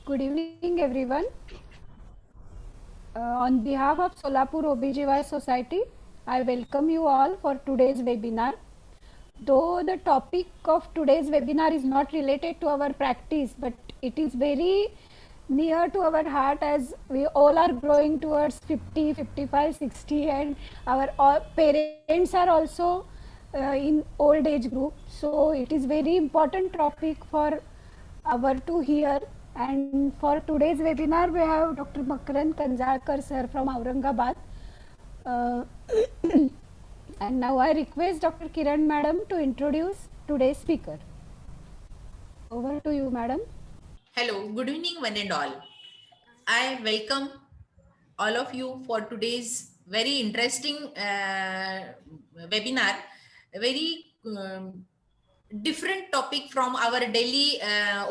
Good evening, everyone. On behalf of Solapur OBGY Society, I welcome you all for today's webinar. Though the topic of today's webinar is not related to our practice, but it is very near to our heart as we all are growing towards 50, 55, 60, and our all parents are also in old age group. So it is very important topic for our to hear. And for today's webinar, we have Dr. Makarand Kanjalkar sir from Aurangabad. Uh, and now I request Dr. Kiran madam to introduce today's speaker. Over to you, madam. Hello, good evening, one and all. I welcome all of you for today's very interesting webinar, a very different topic from our daily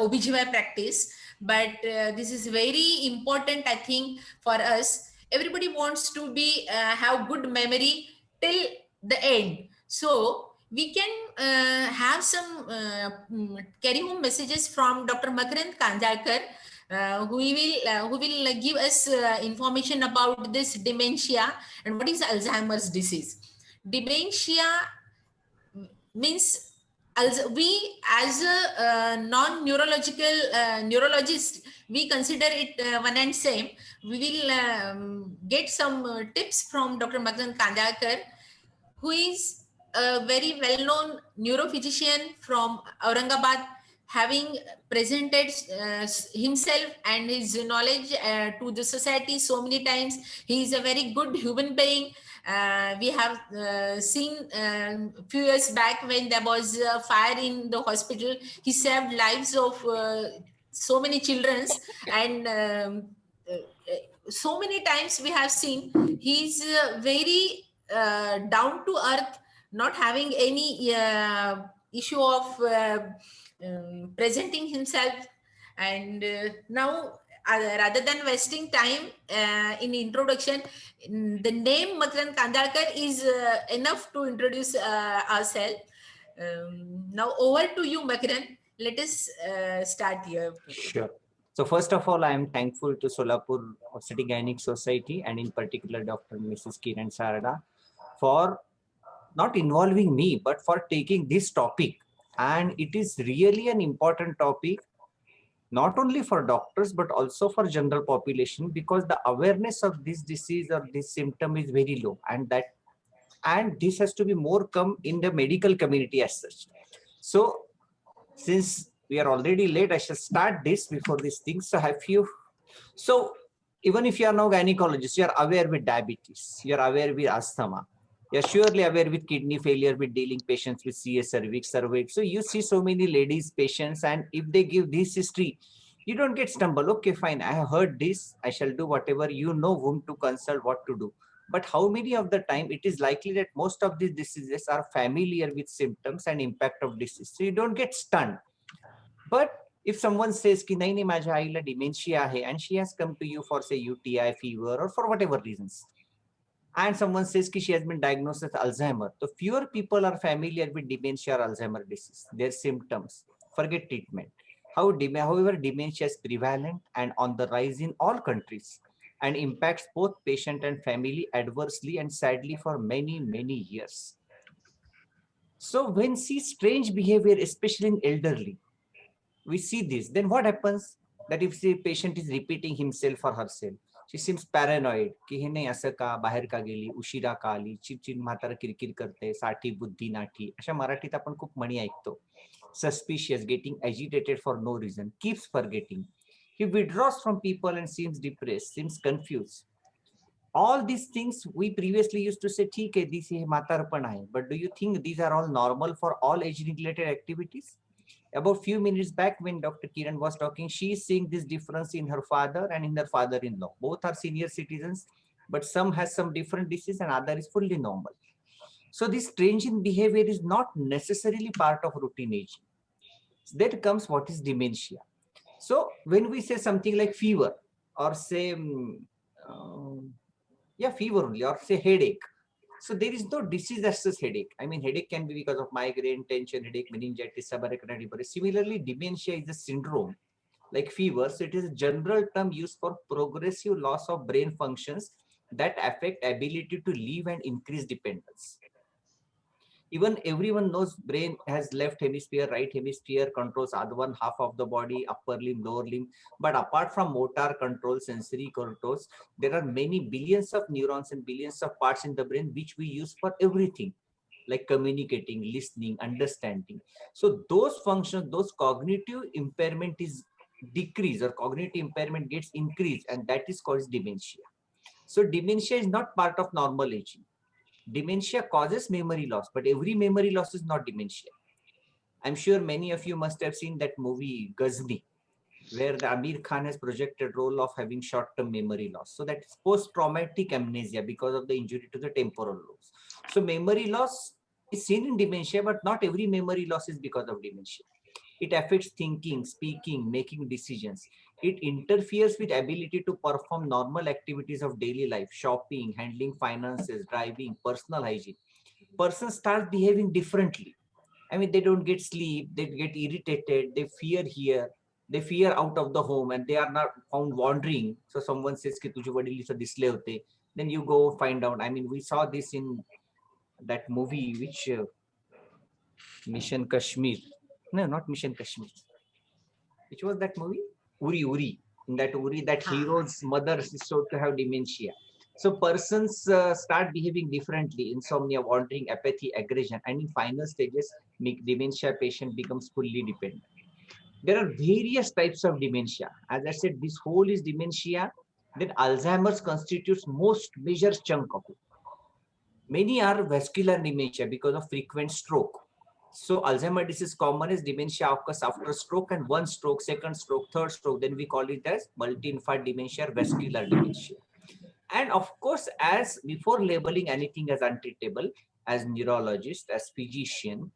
OBGY practice. But this is very important, I think, for us. Everybody wants to be have good memory till the end. So we can have some carry home messages from Dr. Makarand Kanjalkar, who will give us information about this dementia and what is Alzheimer's disease. Dementia means we as a non-neurological neurologist, we consider it one and same. We will get some tips from Dr. Makarand Kanjalkar, who is a very well-known neurophysician from Aurangabad, having presented himself and his knowledge to the society so many times. He is a very good human being. We have seen a few years back when there was a fire in the hospital. He saved lives of so many children, and so many times we have seen he's very down to earth, not having any issue of presenting himself. And now, rather than wasting time in introduction, the name Makarand Kanjalkar is enough to introduce ourselves. Now over to you, Makarand. Let us start here. Sure. So first of all, I am thankful to Solapur City Gynec Society and in particular Dr. Mrs. Kiran Sarada for not involving me, but for taking this topic. And it is really an important topic, not only for doctors, but also for general population, because the awareness of this disease or this symptom is very low. And this has to be more come in the medical community as such. So since we are already late, I shall start this before these things. So have you, so even if you are now gynecologist, you are aware with diabetes, you are aware with asthma, you're surely aware with kidney failure, with dealing patients with CS cervix. So you see so many ladies patients, and if they give this history, you don't get stumble. Okay, fine, I have heard this, I shall do whatever, you know whom to consult, what to do. But how many of the time it is likely that most of these diseases are familiar with symptoms and impact of disease, so you don't get stunned. But if someone says ki nahi nahi माझ्या आईला dementia आहे and she has come to you for say UTI, fever, or for whatever reasons, and someone says ki she has been diagnosed with Alzheimer, so fewer people are familiar with dementia or Alzheimer disease, their symptoms, forget treatment. However, dementia is prevalent and on the rise in all countries and impacts both patient and family adversely and sadly for many, many years. So when see strange behavior, especially in elderly, we see this, then what happens? That if the patient is repeating himself or herself, she seems paranoid की हे नाही असं का, बाहेर का गेली, उशिरा का आली, चिडचिड म्हातारा किरकिर करते, साठी बुद्धी नाठी, अशा मराठीत आपण खूप म्हणी ऐकतो. Suspicious, getting agitated for no reason, keeps forgetting. He withdraws from people and seems depressed, seems confused. All these things we previously used to say, ठीक है, this is म्हातारपण आहे. But do you think these are all normal for all age-related activities? About few minutes back when Dr. Kiran was talking, she is seeing this difference in her father and in her father-in-law. Both are senior citizens, but some has some different disease and other is fully normal. So this strange in behavior is not necessarily part of routine aging. That comes what is dementia. So when we say something like fever or say, fever only, or say headache, so there is no disease as such headache. I mean, headache can be because of migraine, tension, headache, meningitis, subarachnoid hemorrhage. Similarly, dementia is a syndrome like fever. So it is a general term used for progressive loss of brain functions that affect ability to live and increase dependence. Even everyone knows brain has left hemisphere, right hemisphere controls other one half of the body, upper limb, lower limb. But apart from motor control, sensory controls, there are many billions of neurons and billions of parts in the brain which we use for everything, like communicating, listening, understanding. So those functions, those cognitive impairment is decreased, or cognitive impairment gets increased, and that is called dementia. So dementia is not part of normal aging. Dementia causes memory loss, but every memory loss is not dementia. I'm sure many of you must have seen that movie Ghazni, where the Amir Khan has projected role of having short-term memory loss. So that is post-traumatic amnesia because of the injury to the temporal lobes. So memory loss is seen in dementia, but not every memory loss is because of dementia. It affects thinking, speaking, making decisions. It interferes with ability to perform normal activities of daily life, shopping, handling finances, driving, personal hygiene. Person starts behaving differently. I mean, they don't get sleep, they get irritated, they fear here, they fear out of the home, and they are not found wandering. So someone says, "Ki tujhe vadil se disle hote." Then you go find out. I mean, we saw this in that movie, which Mission Kashmir. No, not Mission Kashmir. Which was that movie? Uri, Uri. In that Uri, that hero's mother is shown to have dementia. So persons start behaving differently, insomnia, wandering, apathy, aggression, and in final stages, dementia patient becomes fully dependent. There are various types of dementia. As I said, this whole is dementia. Then Alzheimer's constitutes most major chunk of it. Many are vascular dementia because of frequent stroke. So Alzheimer's disease common is dementia occurs after stroke, and one stroke, second stroke, third stroke. Then we call it as multi-infarct dementia, vascular dementia. And of course, as before labeling anything as untreatable, as neurologist, as physician,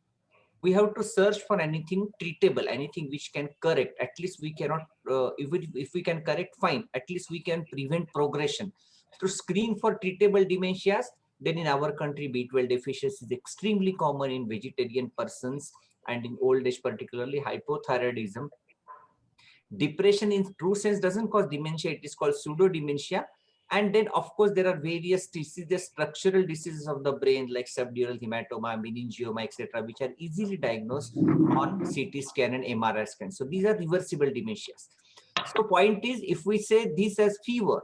we have to search for anything treatable, anything which can correct. At least we cannot, if we can correct, fine. At least we can prevent progression. To screen for treatable dementias, then in our country, B12 deficiency is extremely common in vegetarian persons and in old age, particularly hypothyroidism. Depression in true sense doesn't cause dementia, it is called pseudo dementia. And then, of course, there are various diseases, structural diseases of the brain like subdural hematoma, meningioma, etc., which are easily diagnosed on CT scan and MRI scan. So these are reversible dementias. So point is, if we say this as fever,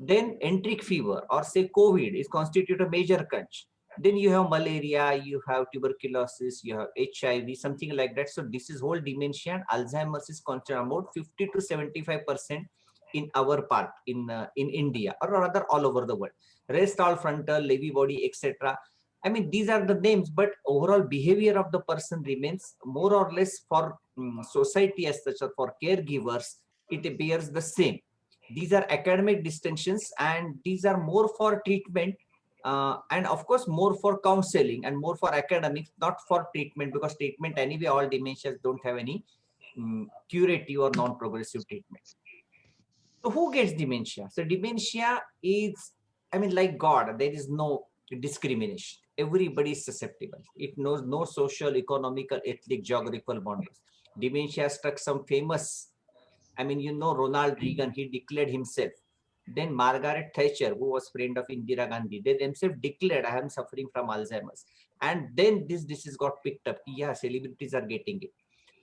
then enteric fever or say COVID is constitute a major crunch. Then you have malaria, you have tuberculosis, you have HIV, something like that. So this is whole dementia, and Alzheimer's is considered about 50 to 75% in our part in India, or rather all over the world. Rest all frontal, Lewy body, etc. I mean, these are the names, but overall behavior of the person remains more or less for society as such, or for caregivers, it appears the same. These are academic distinctions, and these are more for treatment, and of course more for counseling and more for academics, not for treatment, because treatment anyway, all dementias don't have any curative or non-progressive treatment. So who gets dementia? So dementia is, I mean, like God, there is no discrimination. Everybody is susceptible. It knows no social, economical, ethnic, geographical boundaries. Dementia struck some famous, I mean, you know, Ronald Reagan, he declared himself. Then Margaret Thatcher, who was friend of Indira Gandhi, they themselves declared, I am suffering from Alzheimer's. And then this disease got picked up. Yeah, celebrities are getting it.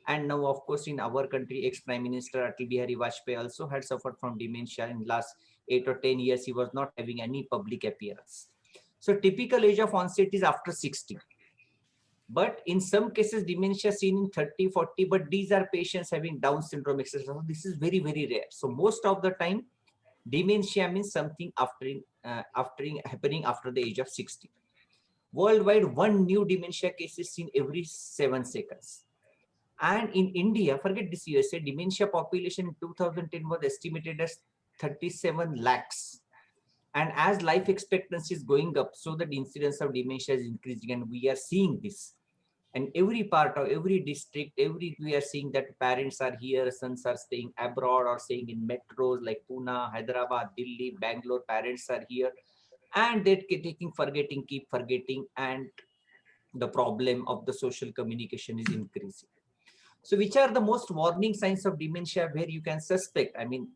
And now, of course, in our country, ex-Prime Minister Atal Bihari Vajpayee also had suffered from dementia. In last 8 or 10 years, he was not having any public appearance. So typical age of onset is after 60. But in some cases, dementia seen in 30, 40, but these are patients having Down syndrome, etc. So this is very, very rare. So most of the time, dementia means something happening after the age of 60. Worldwide, one new dementia case is seen every 7 seconds. And in India, forget this USA, dementia population in 2010 was estimated as 37 lakhs. And as life expectancy is going up, so that incidence of dementia is increasing, and we are seeing this. And every part of every district, we are seeing that parents are here, sons are staying abroad or staying in metros like Pune, Hyderabad, Delhi, Bangalore. Parents are here, and they're keep forgetting, and the problem of the social communication is increasing. So which are the most warning signs of dementia where you can suspect, I mean,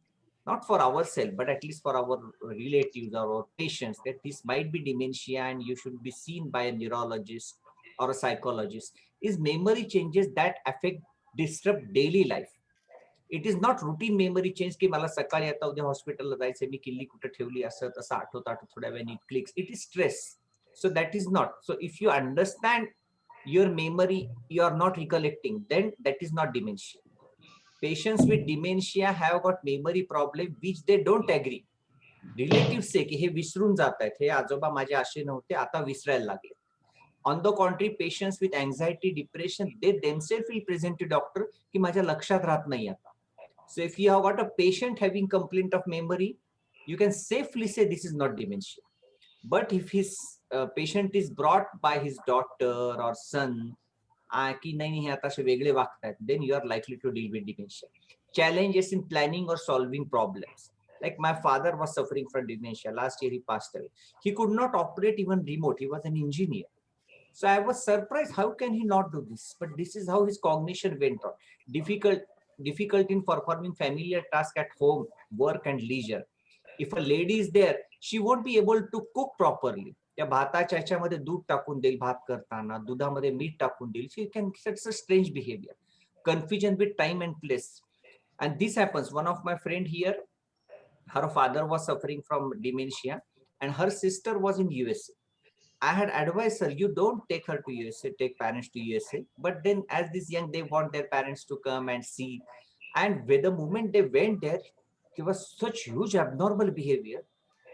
not for ourselves, but at least for our relatives or our patients, that this might be dementia and you should be seen by a neurologist or a psychologist, is memory changes that affect, disrupt daily life. It is not routine memory change की मला सकाळी आता उद्या हॉस्पिटलला जायचं, मी किल्ली कुठे ठेवली असं तसं आठवत थोड्या वेळाने it clicks. It is stress. So that is not. So if you understand your memory, you are not recollecting, then that is not dementia. Patients with dementia have got memory problem which they don't agree. Relatives say की हे विसरून जात आहेत, हे आजोबा माझे असे नव्हते, आता विसरायला लागले. On the contrary, patients with anxiety, depression, they themselves will present to doctor की माझ्या लक्षात राहत नाही आता. So if you have got a patient having complaint of memory, you can safely say this is not dementia. But if his patient is brought by his daughter or son, की नाही हे आता असे वेगळे वागतात, then you are likely to deal with dementia. Challenges in planning or solving problems. Like my father was suffering from dementia. Last year he passed away. He could not operate even remote. He was an engineer. So I was surprised, how can he not do this? But this is how his cognition went on. Difficult in performing familiar tasks at home, work and leisure. If a lady is there, she won't be able to cook properly. त्या भाताच्या ह्याच्यामध्ये दूध टाकून देईल भात करताना, दुधामध्ये मीठ टाकून देईल. So you can, that's a strange behavior. Confusion with time and place. And this happens. One of my friend here, her father was suffering from dementia and her sister was in USA. I had advised her, you don't take her to USA, take parents to USA. But then as this young, they want their parents to come and see. And with the moment they went there was such huge abnormal behavior.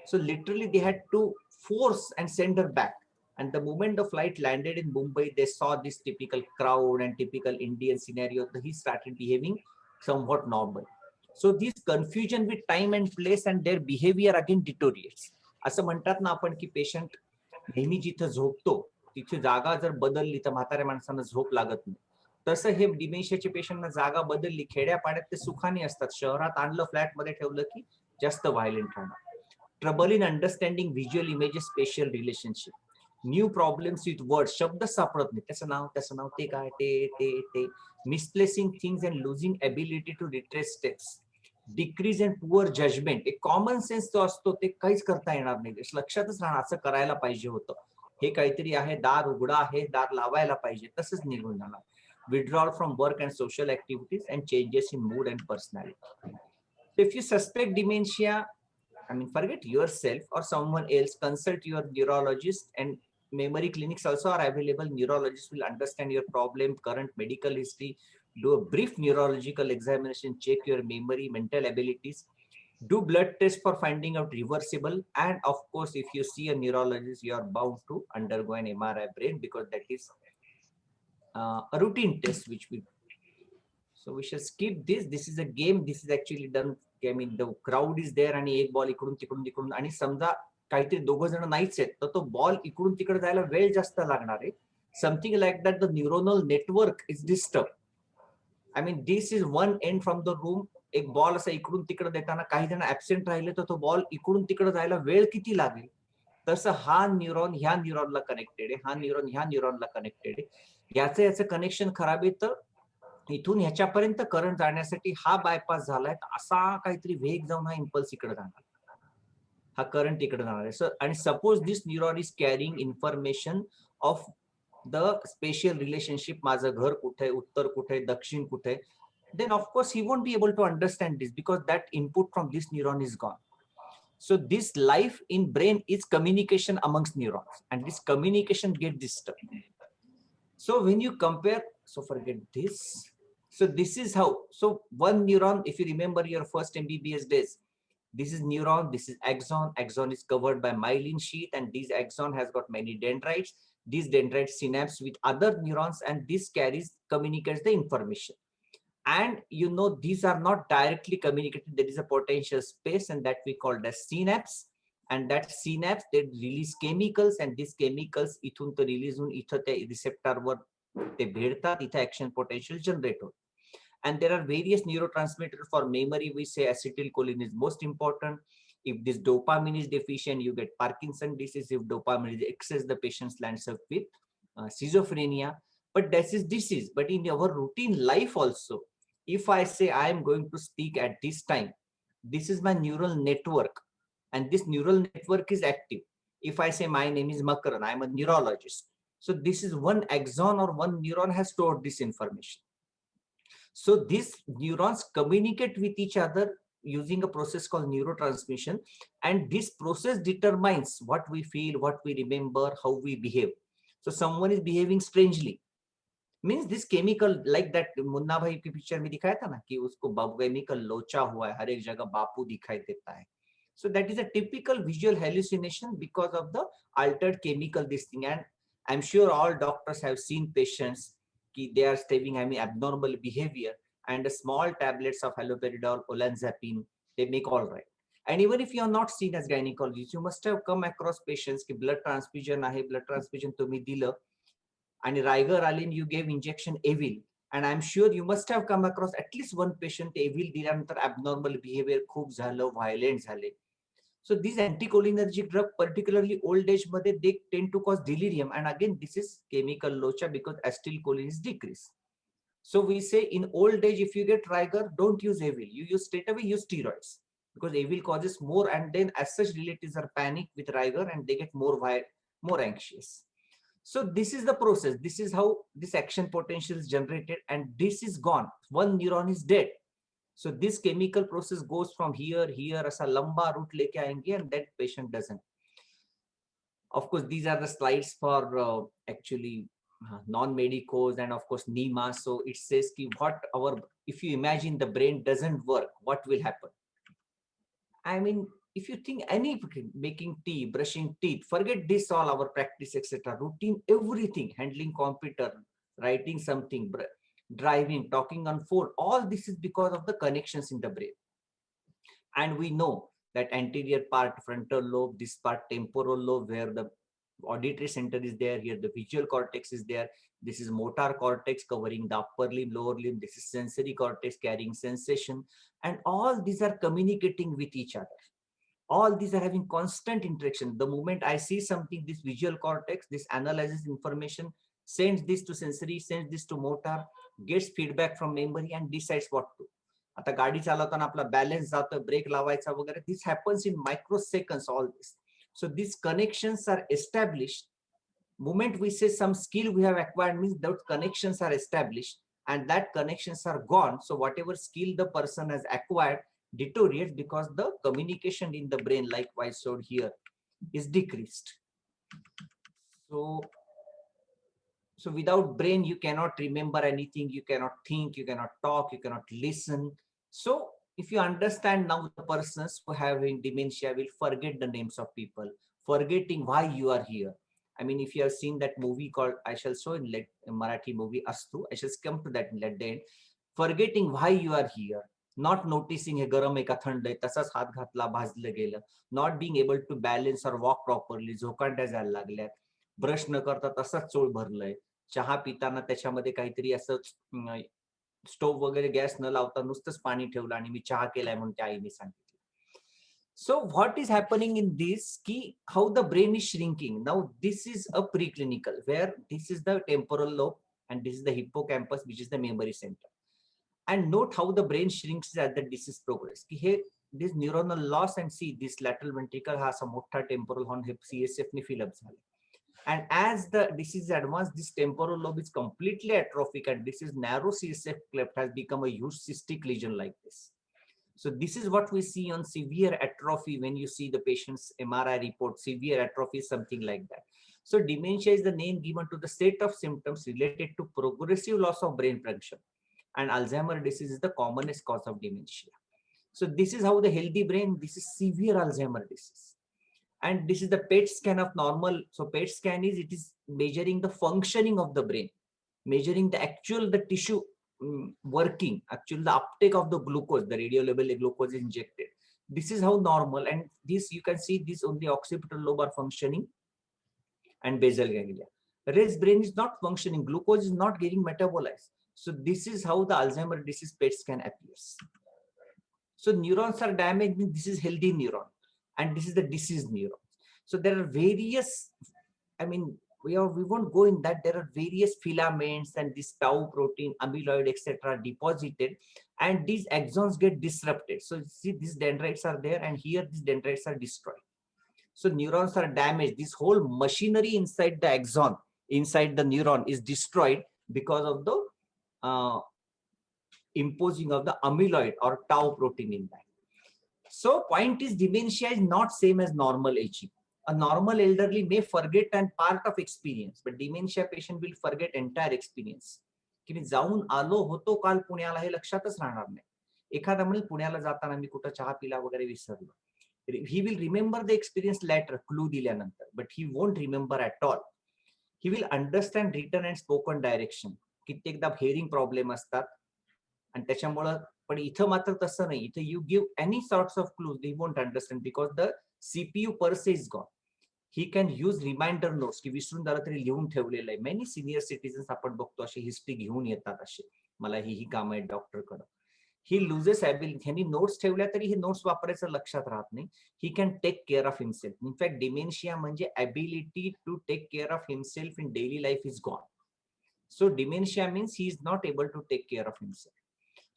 So literally they had to force and send her back. And the moment the flight landed in Mumbai, they saw this typical crowd and typical Indian scenario. He started behaving somewhat normal. So this confusion with time and place and their behavior again deteriorates. असं म्हणतात ना आपण की patient नेहमी जिथं झोपतो तिथे जागा जर बदलली तर म्हाताऱ्या माणसांना झोप लागत नाही. तसं हे डिमेन्शियाचे पेशंटना जागा बदलली, खेड्यापाड्यात ते सुखाने असतात, शहरात आणलं फ्लॅट मध्ये ठेवलं की जास्त व्हायलेंट राहणार. Trouble in understanding visual images, special relationship, new problems with word, शब्द सापडत नाही, त्याचं नाव ते काय, ते misplacing things and losing ability to retrace steps, decrease and poor judgment. एक कॉमन सेन्स जो असतो ते काहीच करता येणार नाही, लक्षातच राहणार असं करायला पाहिजे होतं, हे काहीतरी आहे, दार उघडा आहे, दार लावायला पाहिजे, तसंच निघून जाणार. Withdrawal from work and social activities and changes in mood and personality. If you suspect dementia, I mean, forget yourself or someone else, consult your neurologist, and memory clinics also are available. Neurologists will understand your problem, current medical history, do a brief neurological examination, check your memory, mental abilities, do blood test for finding out reversible. And of course, if you see a neurologist, you are bound to undergo an MRI brain because that is a routine test which we. So we shall skip this. This is a game. This is actually done. I mean, the crowd is there आणि एक ball इकडून तिकडून आणि समजा काहीतरी दोघं जण नाहीच आहेत तर तो बॉल इकडून तिकडे जायला वेळ जास्त लागणार आहे. Something like that, the neuronal network is disturbed. I mean, this is one end from the room. एक बॉल असा इकडून तिकडे देताना काही जण ऍबसेंट राहिले तर तो बॉल इकडून तिकडे जायला वेळ किती लागेल. तसं हा न्यूरॉन ह्या न्यूरॉनला कनेक्टेड आहे, हा न्यूरॉन ह्या न्यूरॉनला कनेक्टेड आहे. याचं कनेक्शन खराब आहे तर इथून ह्याच्यापर्यंत करंट जाण्यासाठी हा बायपास झालाय, असा काहीतरी वेग जाऊन हा इम्पल्स इकडे जाणार, हा करंट इकडे जाणार आहे. आणि suppose this neuron is carrying information of the special relationship, माझं घर कुठे, उत्तर कुठे, दक्षिण कुठे, then of course he won't be able to understand this because that input from this neuron is gone. So this life in brain is communication amongst neurons and this communication gets disturbed. So when you compare, so forget this. So this is how, so one neuron, if you remember your first MBBS days, this is neuron, this is axon. Axon is covered by myelin sheath and this axon has got many dendrites. These dendrites synapse with other neurons and this communicates the information. And you know, these are not directly communicated. There is a potential space and that we call the synapse. And that synapse, they release chemicals and these chemicals इथून तो release होऊन इथं त्या receptor वर ते भेटतात, इथं action potential generate होत. And there are various neurotransmitters for memory. We say acetylcholine is most important. If this dopamine is deficient, you get Parkinson disease. If dopamine is excess, the patient lands up with schizophrenia. But that is disease. But in our routine life also, if I say I am going to speak at this time, this is my neural network, and this neural network is active. If I say my name is Makaran, I'm a neurologist. So this is one axon or one neuron has stored this information. So these neurons communicate with each other using a process called neurotransmission, and this process determines what we feel, what we remember, how we behave. So someone is behaving strangely, means this chemical like that Munna भाई की picture में दिखाया था ना कि उसको chemical लोचा हुआ है, हर एक जगह बापू दिखाई देता है. So that is a typical visual hallucination because of the altered chemical this thing. And I'm sure all doctors have seen patients ki they are having abnormal behavior, and the small tablets of haloperidol, olanzapine, they make all right. And even if you are not seen as gynecologist, you must have come across patients ki blood transfusion आहे, blood transfusion तुम्ही दिलं आणि Raigad Aleen you gave injection Avil, and I'm sure you must have come across at least one patient Avil दिल्यानंतर abnormal behavior खूप झालं, violent झाले. So these anticholinergic drug, particularly old age मध्ये, they tend to cause delirium, and again this is chemical locha because acetylcholine is decreased. So we say in old age, if you get Riger, don't use Avil. You use straight away use steroids, because Avil causes more, and then as such relatives are panic with Riger and they get more anxious. So this is the process. This is how this action potential is generated, and this is gone. One neuron is dead. So this chemical process goes from here, as a lamba route leke aayenge, and that patient doesn't. Of course, these are the slides for actually non-medicos and of course NEMA. So it says ki if you imagine the brain doesn't work, what will happen? I mean, if you think any making tea, brushing teeth, forget this, all our practice, etc. Routine, everything, handling computer, writing something, driving, talking on phone, all this is because of the connections in the brain. And we know that anterior part, frontal lobe, this part, temporal lobe, where the auditory center is there, here the visual cortex is there, this is motor cortex covering the upper limb, lower limb, this is sensory cortex carrying sensation, and all these are communicating with each other. All these are having constant interaction. The moment I see something, this visual cortex, this analyzes information, sends this to sensory, sends this to motor, gets feedback from memory and decides what to. आता गाडी चालवताना आपला balance जातो, break लावायचा वगैरे, this happens in microseconds, all this. So these connections are established. Moment we say some skill we have acquired means those connections are established, and that connections are gone. So whatever skill the person has acquired deteriorates because the communication in the brain, likewise showed here, is decreased. So without brain, you cannot remember anything, you cannot think, you cannot talk, you cannot listen. So if you understand now, the persons who have dementia will forget the names of people, forgetting why you are here. I mean, if you have seen that movie called, I shall show in Marathi movie Astu, I shall come to that at the end, forgetting why you are here, not noticing हे गरम आहे का थंड आहे, तसाच हात घातला भाजलं गेलं, not being able to balance or walk properly, झोकांड्या जायला लागल्यात, ब्रश न करता तसाच चोळ भरलंय, चहा पिताना त्याच्यामध्ये काहीतरी असं स्टोव्ह वगैरे गॅस न लावता नुसतंच पाणी ठेवलं आणि मी चहा केलाय म्हणून त्या आईने सांगितलं. So what is happening in this key, how the brain is shrinking. Now this is a preclinical where this is the temporal lobe and this is the hippocampus, which is the memory center. And note how the brain shrinks as the disease progresses. Here this neuronal loss, and see this lateral ventricle has a motta temporal horn, CSF ne fill up झाले. And as the disease advances, this temporal lobe is completely atrophic, and this is narrow CSF cleft has become a huge cystic lesion like this. So this is what we see on severe atrophy when you see the patient's MRI report. Severe atrophy, something like that. So dementia is the name given to the set of symptoms related to progressive loss of brain function. And Alzheimer's disease is the commonest cause of dementia. So this is how the healthy brain, this is severe Alzheimer's disease. And this is the PET scan of normal. So PET scan is, it is measuring the functioning of the brain, measuring the actual, the tissue working, actually the uptake of the glucose, the radio level glucose is injected. This is how normal, and this you can see this only occipital lobe are functioning and basal ganglia. Rest brain is not functioning, glucose is not getting metabolized. So this is how the Alzheimer's disease PET scan appears. So neurons are damaged, this is healthy neuron, and this is the diseased neuron. So there are various, I mean, we won't go in that. There are various filaments and this tau protein, amyloid, etc. deposited, and these axons get disrupted. So see, these dendrites are there, and here these dendrites are destroyed. So neurons are damaged. This whole machinery inside the axon, inside the neuron, is destroyed because of the imposing of the amyloid or tau protein in that. So point is, dementia is not same as normal aging. A normal elderly may forget and part of experience, but dementia patient will forget entire experience. की मी जाऊन आलो होतो काल पुण्याला हे लक्षातच राहणार नाही. एखादा म्हणेल पुण्याला जाताना मी कुठं चहा पिला वगैरे विसरलो. He will remember the experience later, clue दिल्यानंतर, but he won't remember at all. He will understand written and spoken direction. कित्येकदा hearing problem असतात आणि त्याच्यामुळं, पण इथं मात्र तसं नाही. इथं you give any sorts of clues, they won't understand because the CPU per se is gone. He can use reminder notes की विसरून झालं तरी लिहून ठेवलेलं आहे. मेनी सिनियर सिटीजन्स आपण बघतो अशी हिस्ट्री घेऊन येतात असे, मला ही कामं आहेत डॉक्टरकडं. ही लुजेस ॲबिलिटी, ह्यांनी नोट्स ठेवल्या तरी हे नोट्स वापरायचं लक्षात राहत नाही. He can take care of himself. In fact dementia म्हणजे ability to take care of himself in daily life is gone. So dementia means he is not able to take care of himself.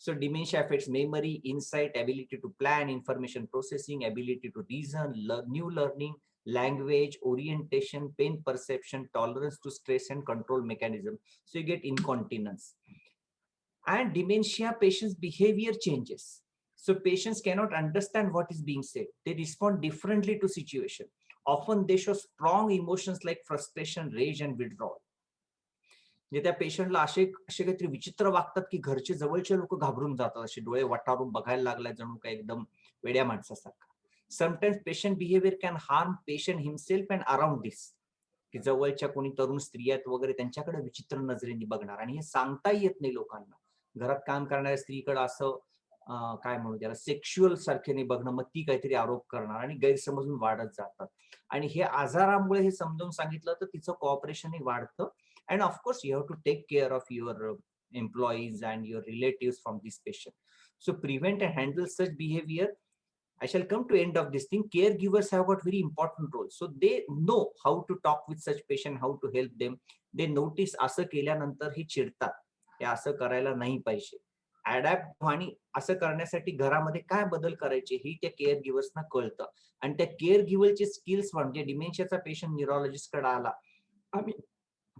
So dementia affects memory, insight, ability to plan, information processing, ability to reason, new learning, language, orientation, pain perception, tolerance to stress and control mechanism. So you get incontinence. And dementia patients' behavior changes. So patients cannot understand what is being said. They respond differently to situation. Often they show strong emotions like frustration, rage and withdrawal. त्या पेशंटला असे काहीतरी विचित्र वागतात की घरचे जवळचे लोक घाबरून जातात, असे डोळे वटारून बघायला लागलाय जणू काय एकदम वेड्या माणसासारखा. Sometimes patient behaviour can harm patient himself and around this. की जवळच्या कोणी तरुण स्त्रिया आहेत वगैरे त्यांच्याकडे विचित्र नजरेने बघणार, आणि हे सांगता येत नाही लोकांना. घरात काम करणाऱ्या स्त्रीकडे असं काय म्हणू त्याला सेक्शुअल सारखेने बघणं, मग ती काहीतरी आरोप करणार आणि गैरसमजून वाढत जातात. आणि हे आजारामुळे हे समजावून सांगितलं तर तिचं कॉपरेशनही वाढतं. And of course, you have to take care of your employees and your relatives from this patient. So prevent and handle such behavior. I shall come to end of this thing. Caregivers have got very important role. So they know how to talk with such patient, how to help them. They notice असं केल्यानंतर ही चिडतात, हे असं करायला नाही पाहिजे. Adapt आणि असं करण्यासाठी घरामध्ये काय बदल करायचे ही त्या केअर गिव्हर्सना कळतं. आणि त्या केअर गिव्हरचे स्किल्स म्हणजे डिमेन्शियाचा पेशंट न्यूरोलॉजिस्ट कडे आला, आम्ही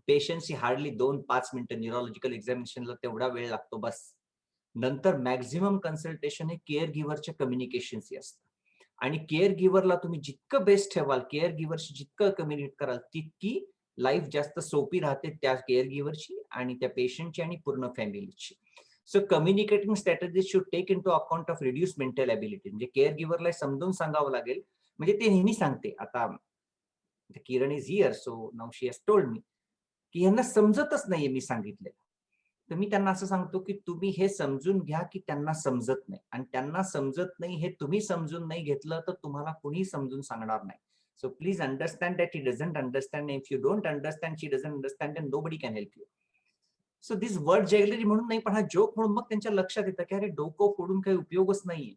पेशंटची हार्डली 2-5 मिनिटं न्यूरोलॉजिकल एक्झामिनेशनला तेवढा वेळ लागतो बस. नंतर मॅक्झिमम कन्सल्टेशन हे केअर गिव्हरच्या कम्युनिकेशनशी असतं. आणि केअर गिव्हरला तुम्ही जितकं बेस्ट ठेवाल, केअर गिव्हरशी जितकं कम्युनिकेट कराल, तितकी लाईफ जास्त सोपी राहते त्या केअर गिव्हरची आणि त्या पेशंटची आणि पूर्ण फॅमिलीची. So communicating strategy should take in to account of reduce mental ability. म्हणजे केअर गिव्हरला समजून सांगावं लागेल. म्हणजे ते नेहमी सांगते, आता Kiran is here so now she has told me की यांना समजतच नाहीये मी सांगितलेलं. तर मी त्यांना असं सांगतो की तुम्ही हे समजून घ्या की त्यांना समजत नाही, आणि त्यांना समजत नाही हे तुम्ही समजून नाही घेतलं तर तुम्हाला कोणी समजून सांगणार नाही. So please understand that he doesn't understand. If you don't understand, she doesn't understand, and nobody can help you. So this word jugglery म्हणून नाही, पण हा जोक म्हणून मग त्यांच्या लक्षात येतं की अरे डोकं फोडून काही उपयोगच नाहीये.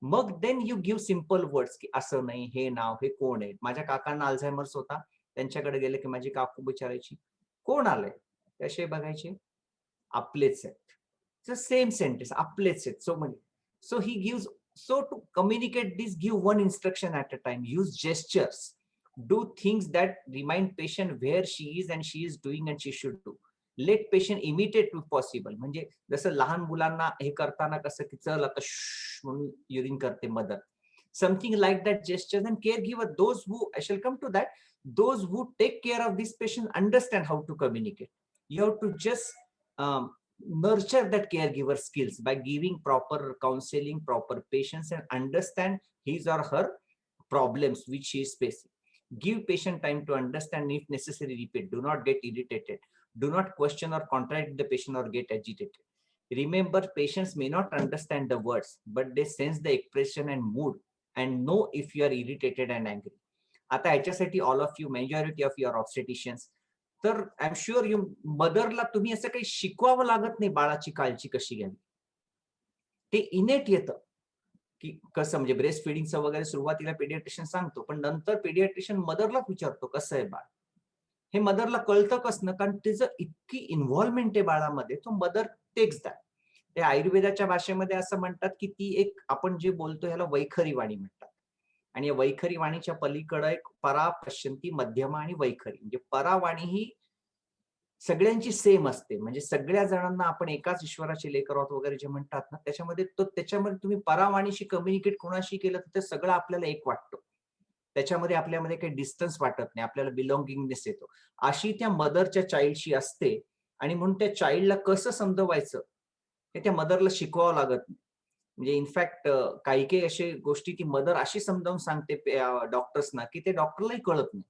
मग then you give simple words की असं नाही, हे नाव, हे कोण आहे. माझ्या काकांना अल्झायमर्स होता, त्यांच्याकडे गेले की माझी काकू विचारायची कोण आलंय, कसे बघायचे, आपलेच आहेत. सेम सेंटेन्स, आपलेच आहेत. सो म्हणजे so he gives, so to communicate this give one instruction at a time. Use gestures, do things that remind patient where she is and she is doing and she should do. Let patient imitate to possible. म्हणजे जसं लहान मुलांना हे करताना कसं की चल आता म्हणून युरिन करते mother, something like that gestures. And caregiver, those who, I shall come to that, those who take care of this patient understand how to communicate. You have to just nurture that caregiver skills by giving proper counseling, proper patience, and understand his or her problems which he is facing. Give patient time to understand, if necessary repeat. Do not get irritated. Do not question or contradict the patient or get agitated. Remember, patients may not understand the words, but they sense the expression and mood and know if you are irritated and angry. आता ह्याच्यासाठी all of you, majority of your obstetricians, तर I am sure you मदरला तुम्ही असं काही शिकवावं लागत नाही बाळाची काळजी कशी घ्यावी. ते इनेट येतं की कसं, म्हणजे ब्रेस्ट फिडिंगचं वगैरे सुरुवातीला पेडियाट्रिशियन सांगतो, पण नंतर पेडियाट्रिशियन मदरलाच विचारतो कसं आहे बाळ. हे मदरला कळतं कसं, कारण तिचं इतकी इन्व्हॉल्वमेंट आहे बाळामध्ये, तो मदर टेक्स दॅट. ते आयुर्वेदाच्या भाषेमध्ये असं म्हणतात की ती एक, आपण जे बोलतो ह्याला वैखरी वाणी म्हणतात. आणि या वैखरी वाणीच्या पलीकडे एक परा, पश्यंती, मध्यमा आणि वैखरी. म्हणजे परावाणी ही सगळ्यांची सेम असते, म्हणजे सगळ्या जणांना आपण एकाच ईश्वराचे लेकर आहोत वगैरे जे म्हणतात ना, त्याच्यामध्ये तुम्ही परावाणीशी कम्युनिकेट कोणाशी केलं तर ते सगळं आपल्याला एक वाटतं. त्याच्यामध्ये आपल्यामध्ये काही डिस्टन्स वाटत नाही, आपल्याला बिलॉंगिंगनेस येतो. अशी त्या मदरच्या चाइल्डशी असते. आणि म्हणून त्या चाइल्डला कसं समजवायचं हे त्या मदरला शिकवावं लागत नाही. म्हणजे इनफॅक्ट काही काही अशा गोष्टी ती मदर अशी समजावून सांगते डॉक्टर्सना की ते डॉक्टरलाही कळत नाही.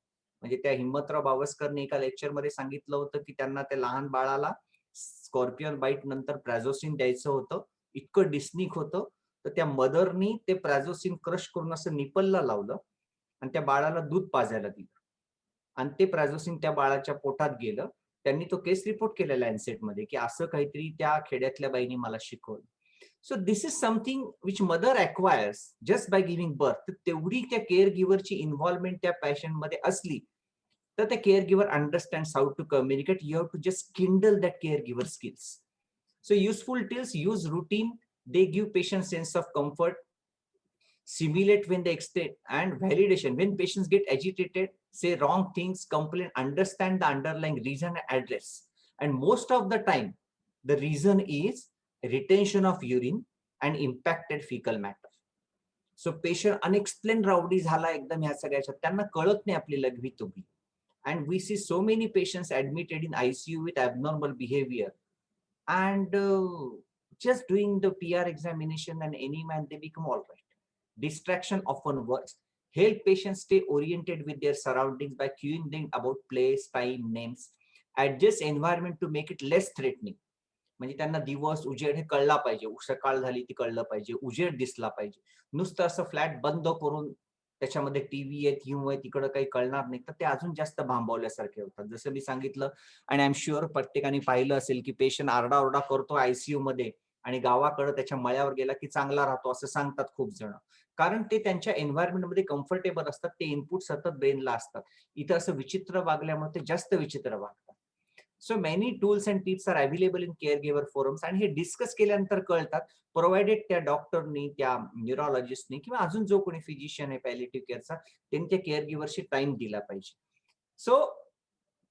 म्हणजे त्या हिम्मतराव बावस्करने एका लेक्चरमध्ये सांगितलं होतं की त्यांना त्या लहान बाळाला स्कॉर्पियन बाईट नंतर प्रॅझोसिन द्यायचं होतं. इतकं डिस्निक होतं, तर त्या मदरनी ते प्रॅझोसिन क्रश करून असं निपलला लावलं आणि त्या बाळाला दूध पाजायला दिलं. आणि ते प्रॅझोसिन त्या बाळाच्या पोटात गेलं. त्यांनी तो केस रिपोर्ट केला लॅन्सेटमध्ये की असं काहीतरी त्या खेड्यातल्या बाईनी मला शिकवलं. So this is something which mother acquires just by giving birth. तर तेवढी त्या केअर गिव्हरची इन्व्हॉल्वमेंट त्या पेशंटमध्ये असली तर त्या caregiver understands how to communicate. You have to just kindle that caregiver skills. So useful tools, use routine. They give patient sense of comfort. Simulate when they extend, and validation. When patients get agitated, say wrong things, complain, understand the underlying reason and address. And most of the time, the reason is retention of urine and impacted fecal matter. So patient unexplained rowdy झाला एकदम ह्या सगळ्याच्या, त्यांना कळत नाही आपली लघवी तुघवी. And we see so many patients admitted in ICU with abnormal behavior. And just doing the PR examination and any man, they become all right. Distraction often works. Help patients stay oriented with their surroundings by cueing them about place, time, names. Adjust environment to make it less threatening. म्हणजे त्यांना दिवस उजेड हे कळला पाहिजे, सकाळ झाली ती कळलं पाहिजे, उजेड दिसला पाहिजे. नुसतं असं फ्लॅट बंद करून त्याच्यामध्ये टीव्ही आहे, थिंग आहे, तिकडं काही कळणार नाही, तर ते अजून जास्त भांबवल्यासारखे होतात. जसं मी सांगितलं, आणि आय एम शुअर प्रत्येकाने पाहिलं असेल की पेशंट आरडाओरडा करतो आयसीयू मध्ये आणि गावाकडे त्याच्या मळ्यावर गेला की चांगला राहतो असं सांगतात खूप जण. कारण ते त्यांच्या एन्व्हायरमेंटमध्ये कम्फर्टेबल असतात, ते इनपुट सतत ब्रेनला असतात. इथं असं विचित्र वागल्यामुळे ते जास्त विचित्र वागतात. So many tools and tips are available in caregiver forums. आणि हे डिस्कस केल्यानंतर कळतात, प्रोव्हाइडेड त्या डॉक्टरनी, त्या न्यूरोलॉजिस्टनी किंवा अजून जो कोणी फिजिशियन आहे पॅलिएटिव्ह केअरचा, त्यांनी त्या केअर गिव्हरशी टाइम दिला पाहिजे. सो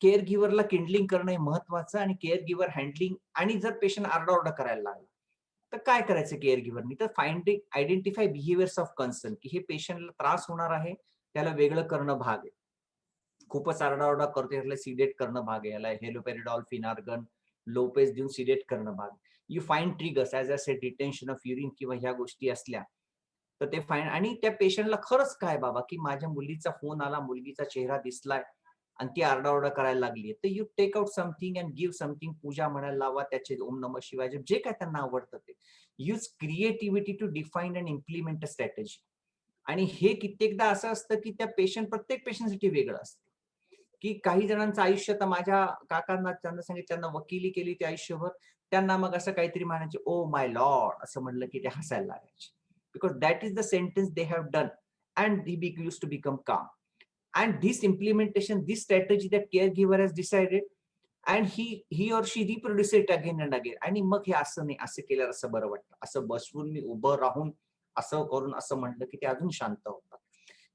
केअर गिव्हरला किंडलिंग करणं हे महत्वाचं. आणि केअर गिव्हर हँडलिंग. आणि जर पेशंट आरडाओरडा करायला लागला तर काय करायचं केअर गिव्हरनी, तर आयडेंटिफाय बिहेवियर्स ऑफ कन्सर्न, की हे पेशंटला त्रास होणार आहे, त्याला वेगळं करणं भाग आहे. खूपच आरडाओरडा करतो, याला सिडेट करणं भाग आहे, याला हेलोपेरिडॉल, फिनार्गन, लोपेज देऊन सिडेट करणं भाग. You find triggers as a said, retention of urine किंवा ह्या गोष्टी असल्या तर ते फाईन. आणि त्या पेशंटला खरंच काय बाबा की माझ्या मुलीचा फोन आला, मुलगीचा चेहरा दिसलाय आणि ती आरडाओरडा करायला लागली, तर you take out something and give something. Puja म्हणायला लावा, त्याचे ओम नम शिवाय जे काय त्यांना आवडतं ते. Use creativity to define and implement a strategy. आणि हे कित्येकदा असं असतं की त्या प्रत्येक पेशंटसाठी वेगळं असतं. की काही जणांचं आयुष्य, तर माझ्या काकांना त्यांना सांगितलं, त्यांना वकिली केली ते आयुष्यभर, त्यांना मग असं काहीतरी म्हणायचे, ओ माय लॉर्ड असं म्हणलं की ते हसायला लागायचे. Because that is the sentence they have done and he use to become calm. And this implementation, this strategy that caregiver has decided, and he or she reproduce it again and again. आणि मग हे असं नाही, असं केल्यावर असं बरं वाटतं, असं बसवून मी उभं राहून असं करून असं म्हटलं की ते अजून शांत होतात.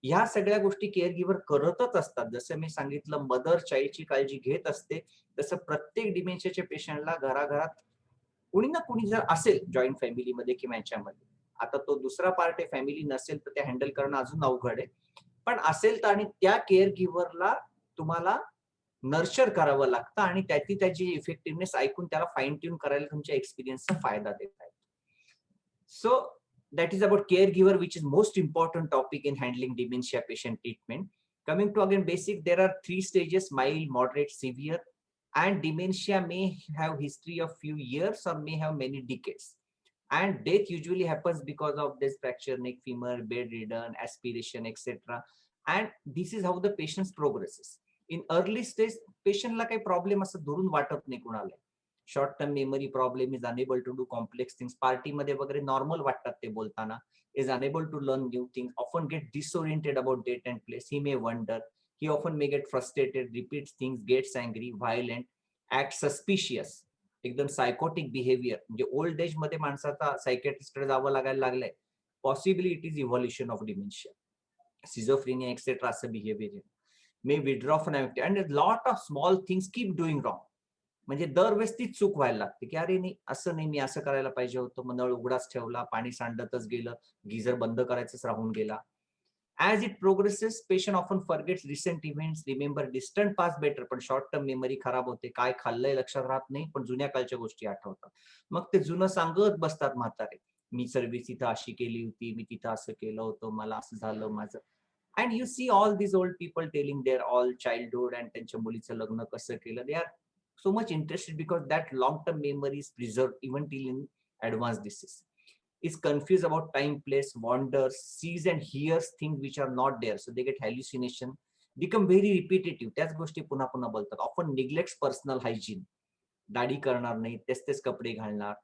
ह्या सगळ्या गोष्टी केअरगिव्हर करतच असतात. जसं मी सांगितलं, मदर चाइल्डची काळजी घेत असते, तसं प्रत्येक डिमेन्शियाच्या पेशंटला घराघरात कुणी ना कुणी जर असेल, जॉईंट फॅमिलीमध्ये किंवा याच्यामध्ये, आता तो दुसरा पार्ट आहे, फॅमिली नसेल तर ते हँडल करणं अजून अवघड आहे, पण असेल तर, आणि त्या केअर गिव्हरला तुम्हाला नर्चर करावं लागतं आणि त्याची इफेक्टिव्हनेस ऐकून त्याला फाईन ट्यून करायला तुमच्या एक्सपिरियन्सचा फायदा देता येतो. सो that is about caregiver, which is most important topic in handling dementia patient treatment. Coming to again basic, there are 3 stages: mild, moderate, severe. And dementia may have history of few years or may have many decades. And death usually happens because of this fracture, neck, femur, bedridden, aspiration, etc. And this is how the patient progresses. In early stage, patient ला काही problem असं धरून वाटत नाही कुणाला. Short term memory problem, is unable to do complex things, पार्टीमध्ये वगैरे normal वाटतात ते बोलताना, is unable to learn new things, often get disoriented about date and place, he may wonder, He often may get frustrated, repeats things, gets angry, violent, acts suspicious. एकदम psychotic behaviour, म्हणजे old age मध्ये माणसाचा सायकॅट्रिस्टकडे जावं लागायला लागलंय. Possibly it is evolution of dementia, schizophrenia, etc. असं behaviour may withdraw from activity and lot of small things keep doing wrong. म्हणजे दरवेळेस तीच चूक व्हायला लागते की अरे नाही असं नाही, मी असं करायला पाहिजे होतं, मग नळ उघडाच ठेवला, पाणी सांडतच गेलं, गिझर बंद करायचंच राहून गेला. As it progresses, patient often forgets recent events, remember distant past better, पण शॉर्ट टर्म मेमरी खराब होते. काय खाल्लंय लक्षात राहत नाही, पण जुन्या काळच्या गोष्टी आठवतात. मग ते जुनं सांगत बसतात म्हातारे, मी सर्व्हिस इथं अशी केली होती, मी तिथं असं केलं होतं, मला असं झालं माझं. And you see all these old people telling their all childhood and त्यांच्या मुलीचं लग्न कसं केलं. They are so much interested because that long term memory is preserved even till in advanced disease. Is confused about time, place, wanders, sees and hears things which are not there. So they get hallucination, become very repetitive. त्याच गोष्टी पुन्हा पुन्हा बोलतात. Often neglects personal hygiene. दाढी करणार नाही, तेच कपडे घालणार,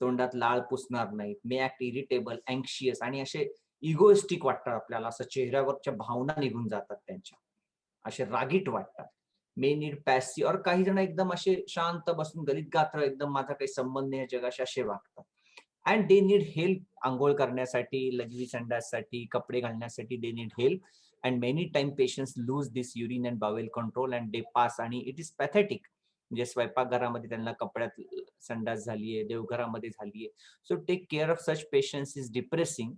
तोंडात लाळ पुसणार नाहीत, मे ऍक्ट इरिटेबल, अँक्शियस, आणि असे इगोइस्टिक वाटतात आपल्याला, असं चेहऱ्यावरच्या भावना निघून जातात त्यांच्या, असे रागीट वाटतात. मे नीड पॅसिव्ह, और काही जण एकदम असे शांत बसून गलित गात्र, एकदम माझा काही संबंध नाही जगाशी, असे वागतात. अँड दे नीड हेल्प, आंघोळ करण्यासाठी, लघवी संडाससाठी, कपडे घालण्यासाठी they need help. And many time patients lose this urine and bowel control and they pass, आणि इट इज पॅथेटिक. म्हणजे स्वयंपाकघरामध्ये त्यांना कपड्यात संडास झालीये, देवघरामध्ये झालीये. So take care of such patients is depressing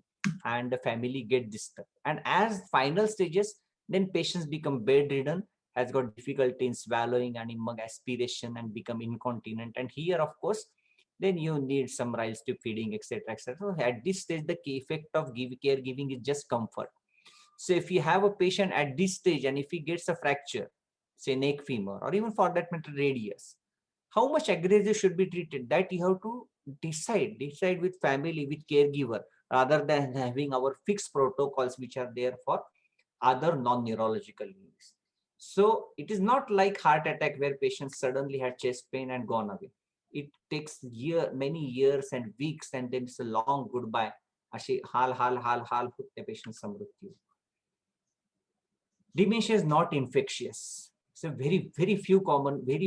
and the family get disturbed. And as final stages, then patients become bedridden, has got difficulty in swallowing and in aspiration, and become incontinent. And here, of course, then you need some rice tube feeding, etc., etc. So at this stage, the key effect of caregiving is just comfort. So if you have a patient at this stage and if he gets a fracture, say neck, femur, or even for that matter radius, how much aggressive should be treated, that you have to decide with family, with caregiver, rather than having our fixed protocols which are there for other non-neurological illness. So it is not like heart attack where patients suddenly had chest pain and gone away. It takes many years and weeks, and then it's a long goodbye. अशी हाल होत त्या पेशंटचा मृत्यू. Dementia is not infectious. So very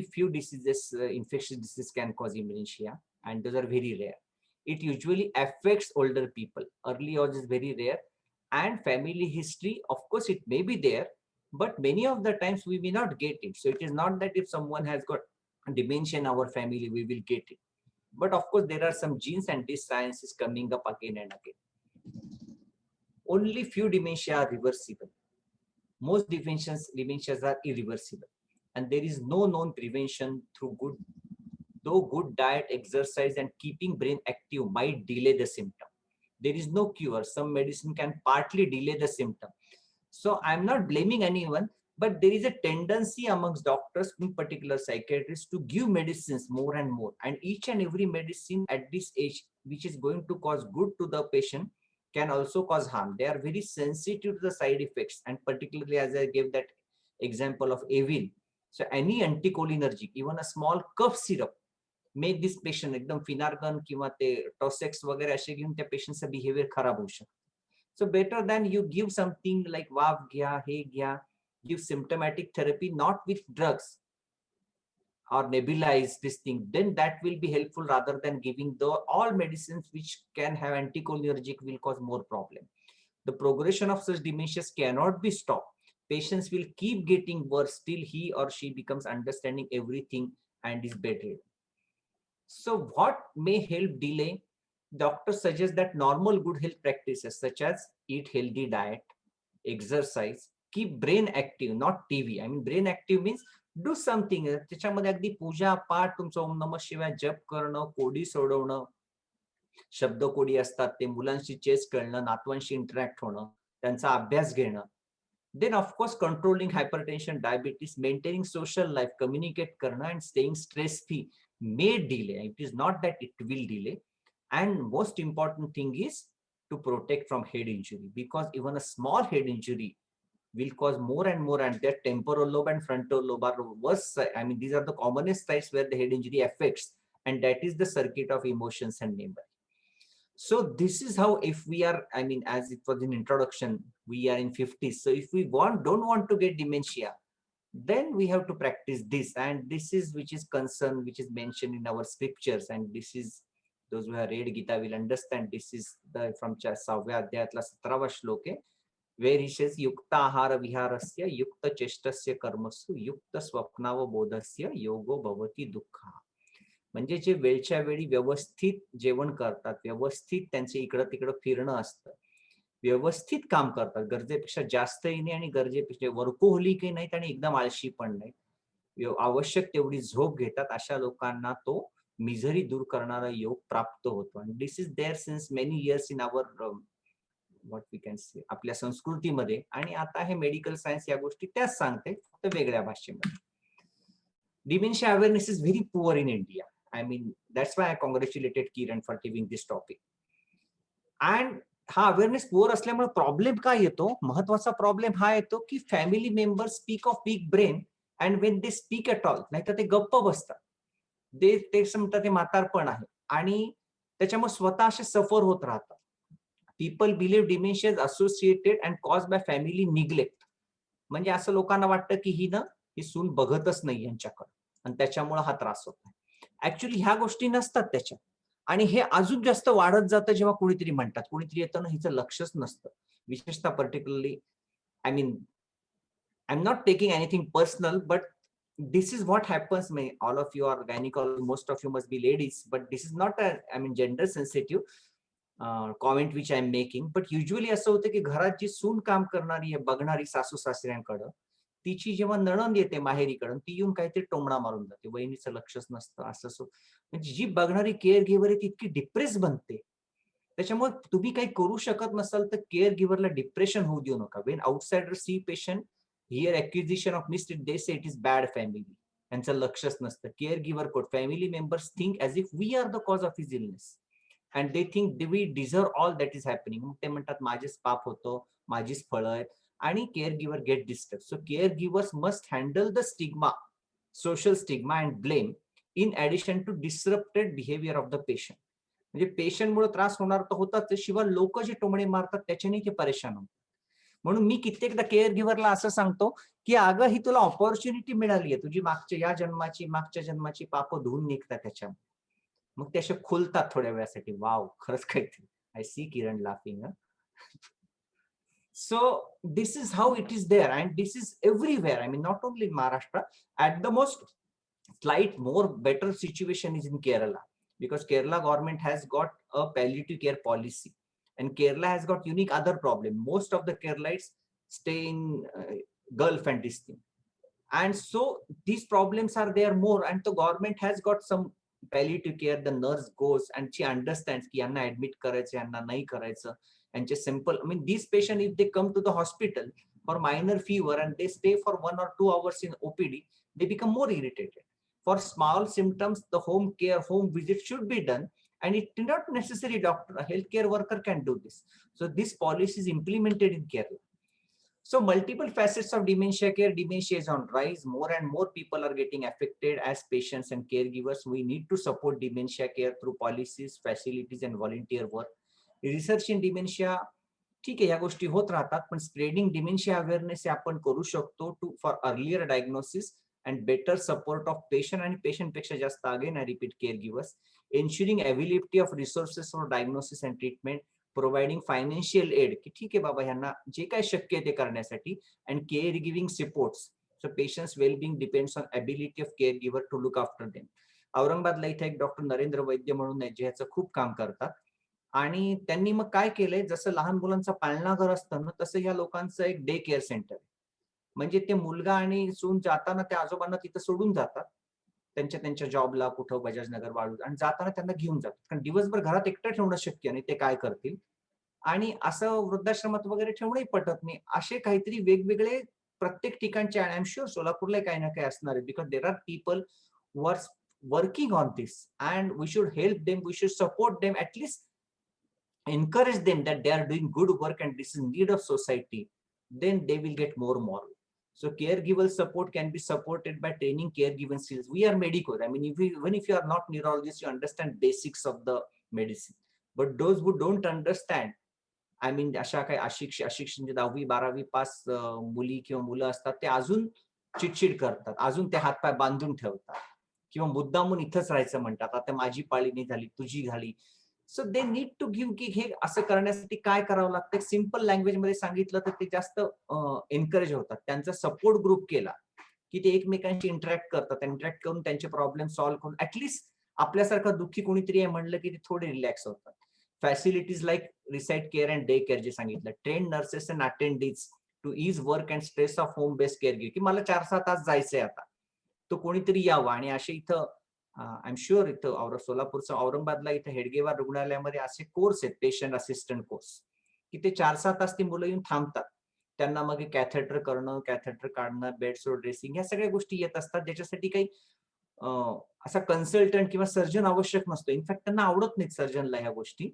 few diseases, infectious diseases can cause dementia, and those are very rare. It usually affects older people. Early age is very rare, and family history, of course, it may be there, but many of the times we may not get it. So it is not that if someone has got dementia in our family, we will get it. But of course, there are some genes, and this science is coming up again and again. Only few dementia are reversible. Most dementias are irreversible, and there is no known prevention through good diet, exercise, and keeping brain active might delay the symptom. There is no cure. Some medicine can partly delay the symptom. So I'm not blaming anyone, but there is a tendency amongst doctors, in particular psychiatrists, to give medicines more and more. And each and every medicine at this age, which is going to cause good to the patient, can also cause harm. They are very sensitive to the side effects, and particularly as I gave that example of Avil. So any anticholinergic, even a small cough syrup, make this patient एकदम Phenergan किंवा ते टॉसेक्स वगैरे असे घेऊन त्या पेशंटचा behaviour खराब होऊ शकतो. So better than you give something like वाफ घ्या, हे घ्या, give symptomatic therapy, not with drugs or nebulize this thing, then that will be helpful, rather than giving all medicines which can have anticholinergic will cause more problem. The progression of such dementias cannot be stopped. Patients will keep getting worse till he or she becomes understanding everything and is bedridden. So what may help delay? Doctors suggest that normal good health practices such as eat healthy diet, exercise, keep brain active, not TV. I mean, brain active means do something. त्याच्यामध्ये अगदी पूजा पाठ, तुमचं ओम नमः शिवाय जप करणं, कोडी सोडवणं, शब्द कोडी असतात ते, मुलांशी चेस खेळणं, नातवांशी इंटरॅक्ट होणं, त्यांचा अभ्यास घेणं. Then of course controlling hypertension, diabetes, maintaining social life, communicate करणं, and staying stress free may delay. It is not that it will delay. And most important thing is to protect from head injury, because even a small head injury will cause more and more, and their temporal lobe and frontal lobe are worse. I mean, these are the commonest sites where the head injury affects, and that is the circuit of emotions and memory. So this is how, if we are, I mean, as it was in introduction, we are in 50s. So if we don't want to get dementia, then we have to practice this, and this is which is concern, which is mentioned in our scriptures, and this is, those who have read Gita will understand, this is the from 6व्या अध्यायातला 17वा श्लोक आहे, where he says युक्त आहार विहारस्य युक्त चेष्टस्य कर्मसु युक्त स्वप्नावबोधस्य योगो भवति दुःखः. म्हणजे जे वेळच्या वेळी व्यवस्थित जेवण करतात, व्यवस्थित त्यांचे इकडं तिकडं फिरणं असतं, व्यवस्थित काम करतात, गरजेपेक्षा जास्तही नाही आणि गरजेपेक्षा वर्कोहोलिकही नाहीत आणि एकदम आळशी पण नाही, आवश्यक तेवढी झोप घेतात, अशा लोकांना तो मिझरी दूर करणारा योग प्राप्त होतो. आणि this is there since many years in our what we can say, आपल्या संस्कृतीमध्ये. आणि आता हे मेडिकल सायन्स या गोष्टी त्याच सांगते, फक्त वेगळ्या भाषेमध्ये. Dementia awareness is very poor in India. I mean, that's why I congratulated Kiran for giving this topic. And हा अवेअरनेस पुअर असल्यामुळे प्रॉब्लेम काय येतो, महत्वाचा प्रॉब्लेम हा येतो की family member speak of big brain and when they speak at all, नाही तर ते गप्प बसतात, ते म्हणतात ते म्हातारपण आहे, आणि त्याच्यामुळे स्वतः असे सफर होत राहतात. People believe dementia is associated and cause by family neglect. म्हणजे असं लोकांना वाटतं की ही सून बघतच नाही यांच्याकडे आणि त्याच्यामुळे हा त्रास होत नाही. ऍक्च्युली ह्या गोष्टी नसतात त्याच्यात, आणि हे अजून जास्त वाढत जातं जेव्हा कुणीतरी म्हणतात, कुणीतरी येतं ना हिचं लक्षच नसतं. विशेषतः particularly, I mean I am not taking anything personal, but this is what happens. May all of you are gynecologists, most of you must be ladies, but this is not a, I mean, gender sensitive comment which I am making, but usually असं होतं की घरात जी सून काम करणारी आहे, बघणारी सासू सासऱ्यांकडं, तिची जेव्हा नणंद येते माहेरीकडून, ती येऊन काहीतरी टोमणा मारून जाते, वहिनीचं लक्षच नसतं, असं म्हणजे जी बघणारी केअर गिव्हर आहे ती इतकी डिप्रेस बनते. त्याच्यामुळे तुम्ही काही करू शकत नसाल तर केअर गिव्हरला डिप्रेशन होऊ देऊ नका. When outsider see patient here acquisition of mistake, they say it is bad family, त्यांचं लक्षच नसतं. Care giver code family members think as if we are the cause of his illness and they think we deserve all that is happening. मग ते म्हणतात माझेच पाप होतो, माझीच फळं आहेत, आणि care giver get disturb. So care givers must handle the stigma, social stigma and blame in addition to disrupted behaviour of the patient. म्हणजे पेशंटमुळे त्रास होणार तर होताच, शिवाय लोक जे टोमणे मारतात त्याच्याने ते परेशान होतात. म्हणून मी कित्येकदा केअर गिव्हरला असं सांगतो की अगं ही तुला ऑपॉर्च्युनिटी मिळाली आहे, तुझी मागच्या जन्माची पाप धुवून निघतात त्याच्यामुळे. मग ते असे खुलतात थोड्या वेळासाठी. वाव, खरंच काहीतरी. आय सी किरण laughing. So this is how it is there, and this is everywhere. I mean, not only in Maharashtra. At the most slight more better situation is in Kerala, because Kerala government has got a palliative care policy, and Kerala has got unique other problem. Most of the Keralites stay in Gulf and this thing, and so these problems are there more, and the government has got some palliative care. The nurse goes and she understands ki yanna admit करायचं, यांना नाही करायचं, and just simple, I mean, these patients, if they come to the hospital for minor fever and they stay for 1 or 2 hours in OPD, they become more irritated. For small symptoms, the home care, home visit should be done, and it is not necessary doctor, a healthcare worker can do this. So this policy is implemented in Kerala. So multiple facets of dementia care. Dementia is on rise. More and more people are getting affected as patients and caregivers. We need to support dementia care through policies, facilities, and volunteer work. Research in dementia, ठीक आहे, या गोष्टी होत राहतात, पण spreading dementia awareness हे आपण करू शकतो to for earlier diagnosis and better support of patient, आणि पेशंट पेक्षा जास्त again I repeat caregivers. Ensuring availability of resources for diagnosis and treatment, providing financial aid, की ठीक आहे बाबा ह्यांना जे काय शक्य आहे ते करण्यासाठी, and caregiving supports. So patients wellbeing depends on ability of caregiver to look after them. औरंगाबादला इथे एक डॉक्टर नरेंद्र वैद्य म्हणून आहे जे ह्याचं खूप काम करतात, आणि त्यांनी मग काय केलंय, जसं लहान मुलांचं पाळणाघर असतं ना, तसं या लोकांचं एक डे केअर सेंटर. म्हणजे ते मुलगा आणि सून जाताना त्या आजोबांना तिथं सोडून जातात, त्यांच्या जॉबला कुठं बजाज नगर वाळू, आणि जाताना त्यांना घेऊन जातात, कारण दिवसभर घरात एकटं ठेवणं शक्य नाही, ते काय करतील, आणि असं वृद्धाश्रमात वगैरे ठेवणंही पटत नाही. असे काहीतरी वेगवेगळे प्रत्येक ठिकाणचे, आणि आय एम शुअर सोलापूरला काही ना काही असणार आहे, because there are people who are working on this, and we should help them, we should support them, at least encourage them that they are doing good work and this is need of society, then they will get more moral. So caregiver support can be supported by training caregiving skills. We are medicos. I mean, even if you are not neurologists, you understand basics of the medicine. But those who don't understand, I mean अशा काही अशिक्षित 10वी-12वी पास मुली किंवा मुलं असतात, ते अजून चिडचिड करतात, अजून ते हातपाय बांधून ठेवतात किंवा मुद्दामून इथंच राहायचं म्हणतात. आता माझी पाळी नाही झाली, तुझी झाली. सो दे नीड टू गिव्ह की हे असं करण्यासाठी काय करावं लागतं. सिम्पल लँग्वेजमध्ये सांगितलं तर ते जास्त एनकरेज होतात. त्यांचा सपोर्ट ग्रुप केला की ते एकमेकांशी इंटरॅक्ट करतात. इंटरॅक्ट करून त्यांचे प्रॉब्लेम सॉल्व्ह करून ऍटलीस्ट आपल्यासारखं दुःखी कोणीतरी आहे म्हणलं की ते थोडे रिलॅक्स होतात. Facilities like respite care and day care जे सांगितलं, train nurses and attendees to is work and stress of home based care give, की मला 4-6 तास जायचंय आता, तो कोणीतरी यावं. आणि असे इथं आय एम शुअर इथं सोलापूरचं औरंगाबादला इथं हेडगेवार रुग्णालयामध्ये असे कोर्स आहेत, पेशंट असिस्टंट कोर्स, की ते 4-6 तास ती मुलं येऊन थांबतात. त्यांना मग कॅथेटर करणं, कॅथेटर काढणं, बेडसोड ड्रेसिंग, ह्या सगळ्या गोष्टी येत असतात, ज्याच्यासाठी काही असा कन्सल्टंट किंवा सर्जन आवश्यक नसतो. इनफॅक्ट त्यांना आवडत नाहीत सर्जनला ह्या गोष्टी.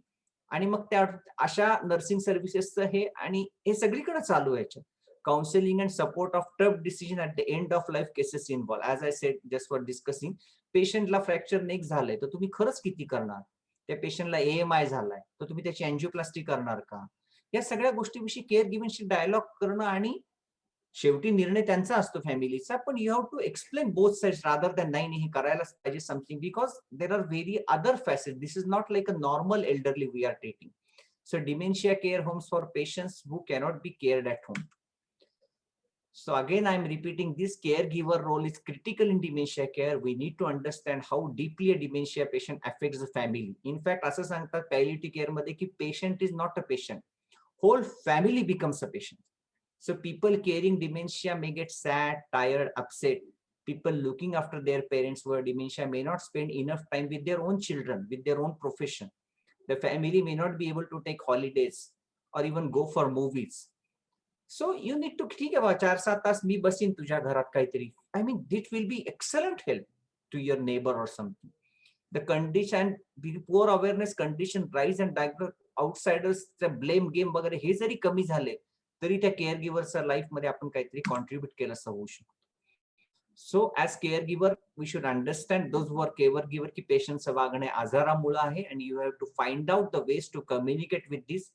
आणि मग त्या अशा नर्सिंग सर्व्हिसेसचं हे आणि हे सगळीकडे चालू आहे. Counselling and support of tough decision at the end of life cases involve. As I said just for discussing, पेशंटला फ्रॅक्चर नेक झालंय तर तुम्ही खरंच किती करणार? त्या पेशंटला AMI झालाय तर तुम्ही त्याची अँजिओप्लास्टी करणार का? या सगळ्या गोष्टीविषयी केअर गिव्हनशी डायलॉग करणं, आणि शेवटी निर्णय त्यांचा असतो फॅमिलीचा, पण you have to explain both sides rather than नाही हे करायलाच पाहिजे something, because there are very other facet. This is not like a normal elderly we are treating. So dementia care homes for patients who cannot be cared at home. So again, I'm repeating, this caregiver role is critical in dementia care. We need to understand how deeply a dementia patient affects the family. In fact, असं सांगतात palliative care मध्ये की patient is not a patient. Whole family becomes a patient. So people carrying dementia may get sad, tired, upset. People looking after their parents who have dementia may not spend enough time with their own children, with their own profession. The family may not be able to take holidays or even go for movies. So you need to, ठीक आहे बा, 4-7 तास मी बसीन तुझ्या घरात काहीतरी. I mean, it will be excellent help to your neighbor or something. The condition, the poor awareness condition rise and diagnose outsiders, the blame game वगैरे हे जरी कमी झाले तरी त्या केअर गिव्हरच्या लाईफ मध्ये आपण काहीतरी कॉन्ट्रीब्युट केलं असं होऊ शकतो. So as care giver we should understand those were care giver की पेशंटचं वागणे आजारामुळे आहे, and you have to find out the ways to communicate with this.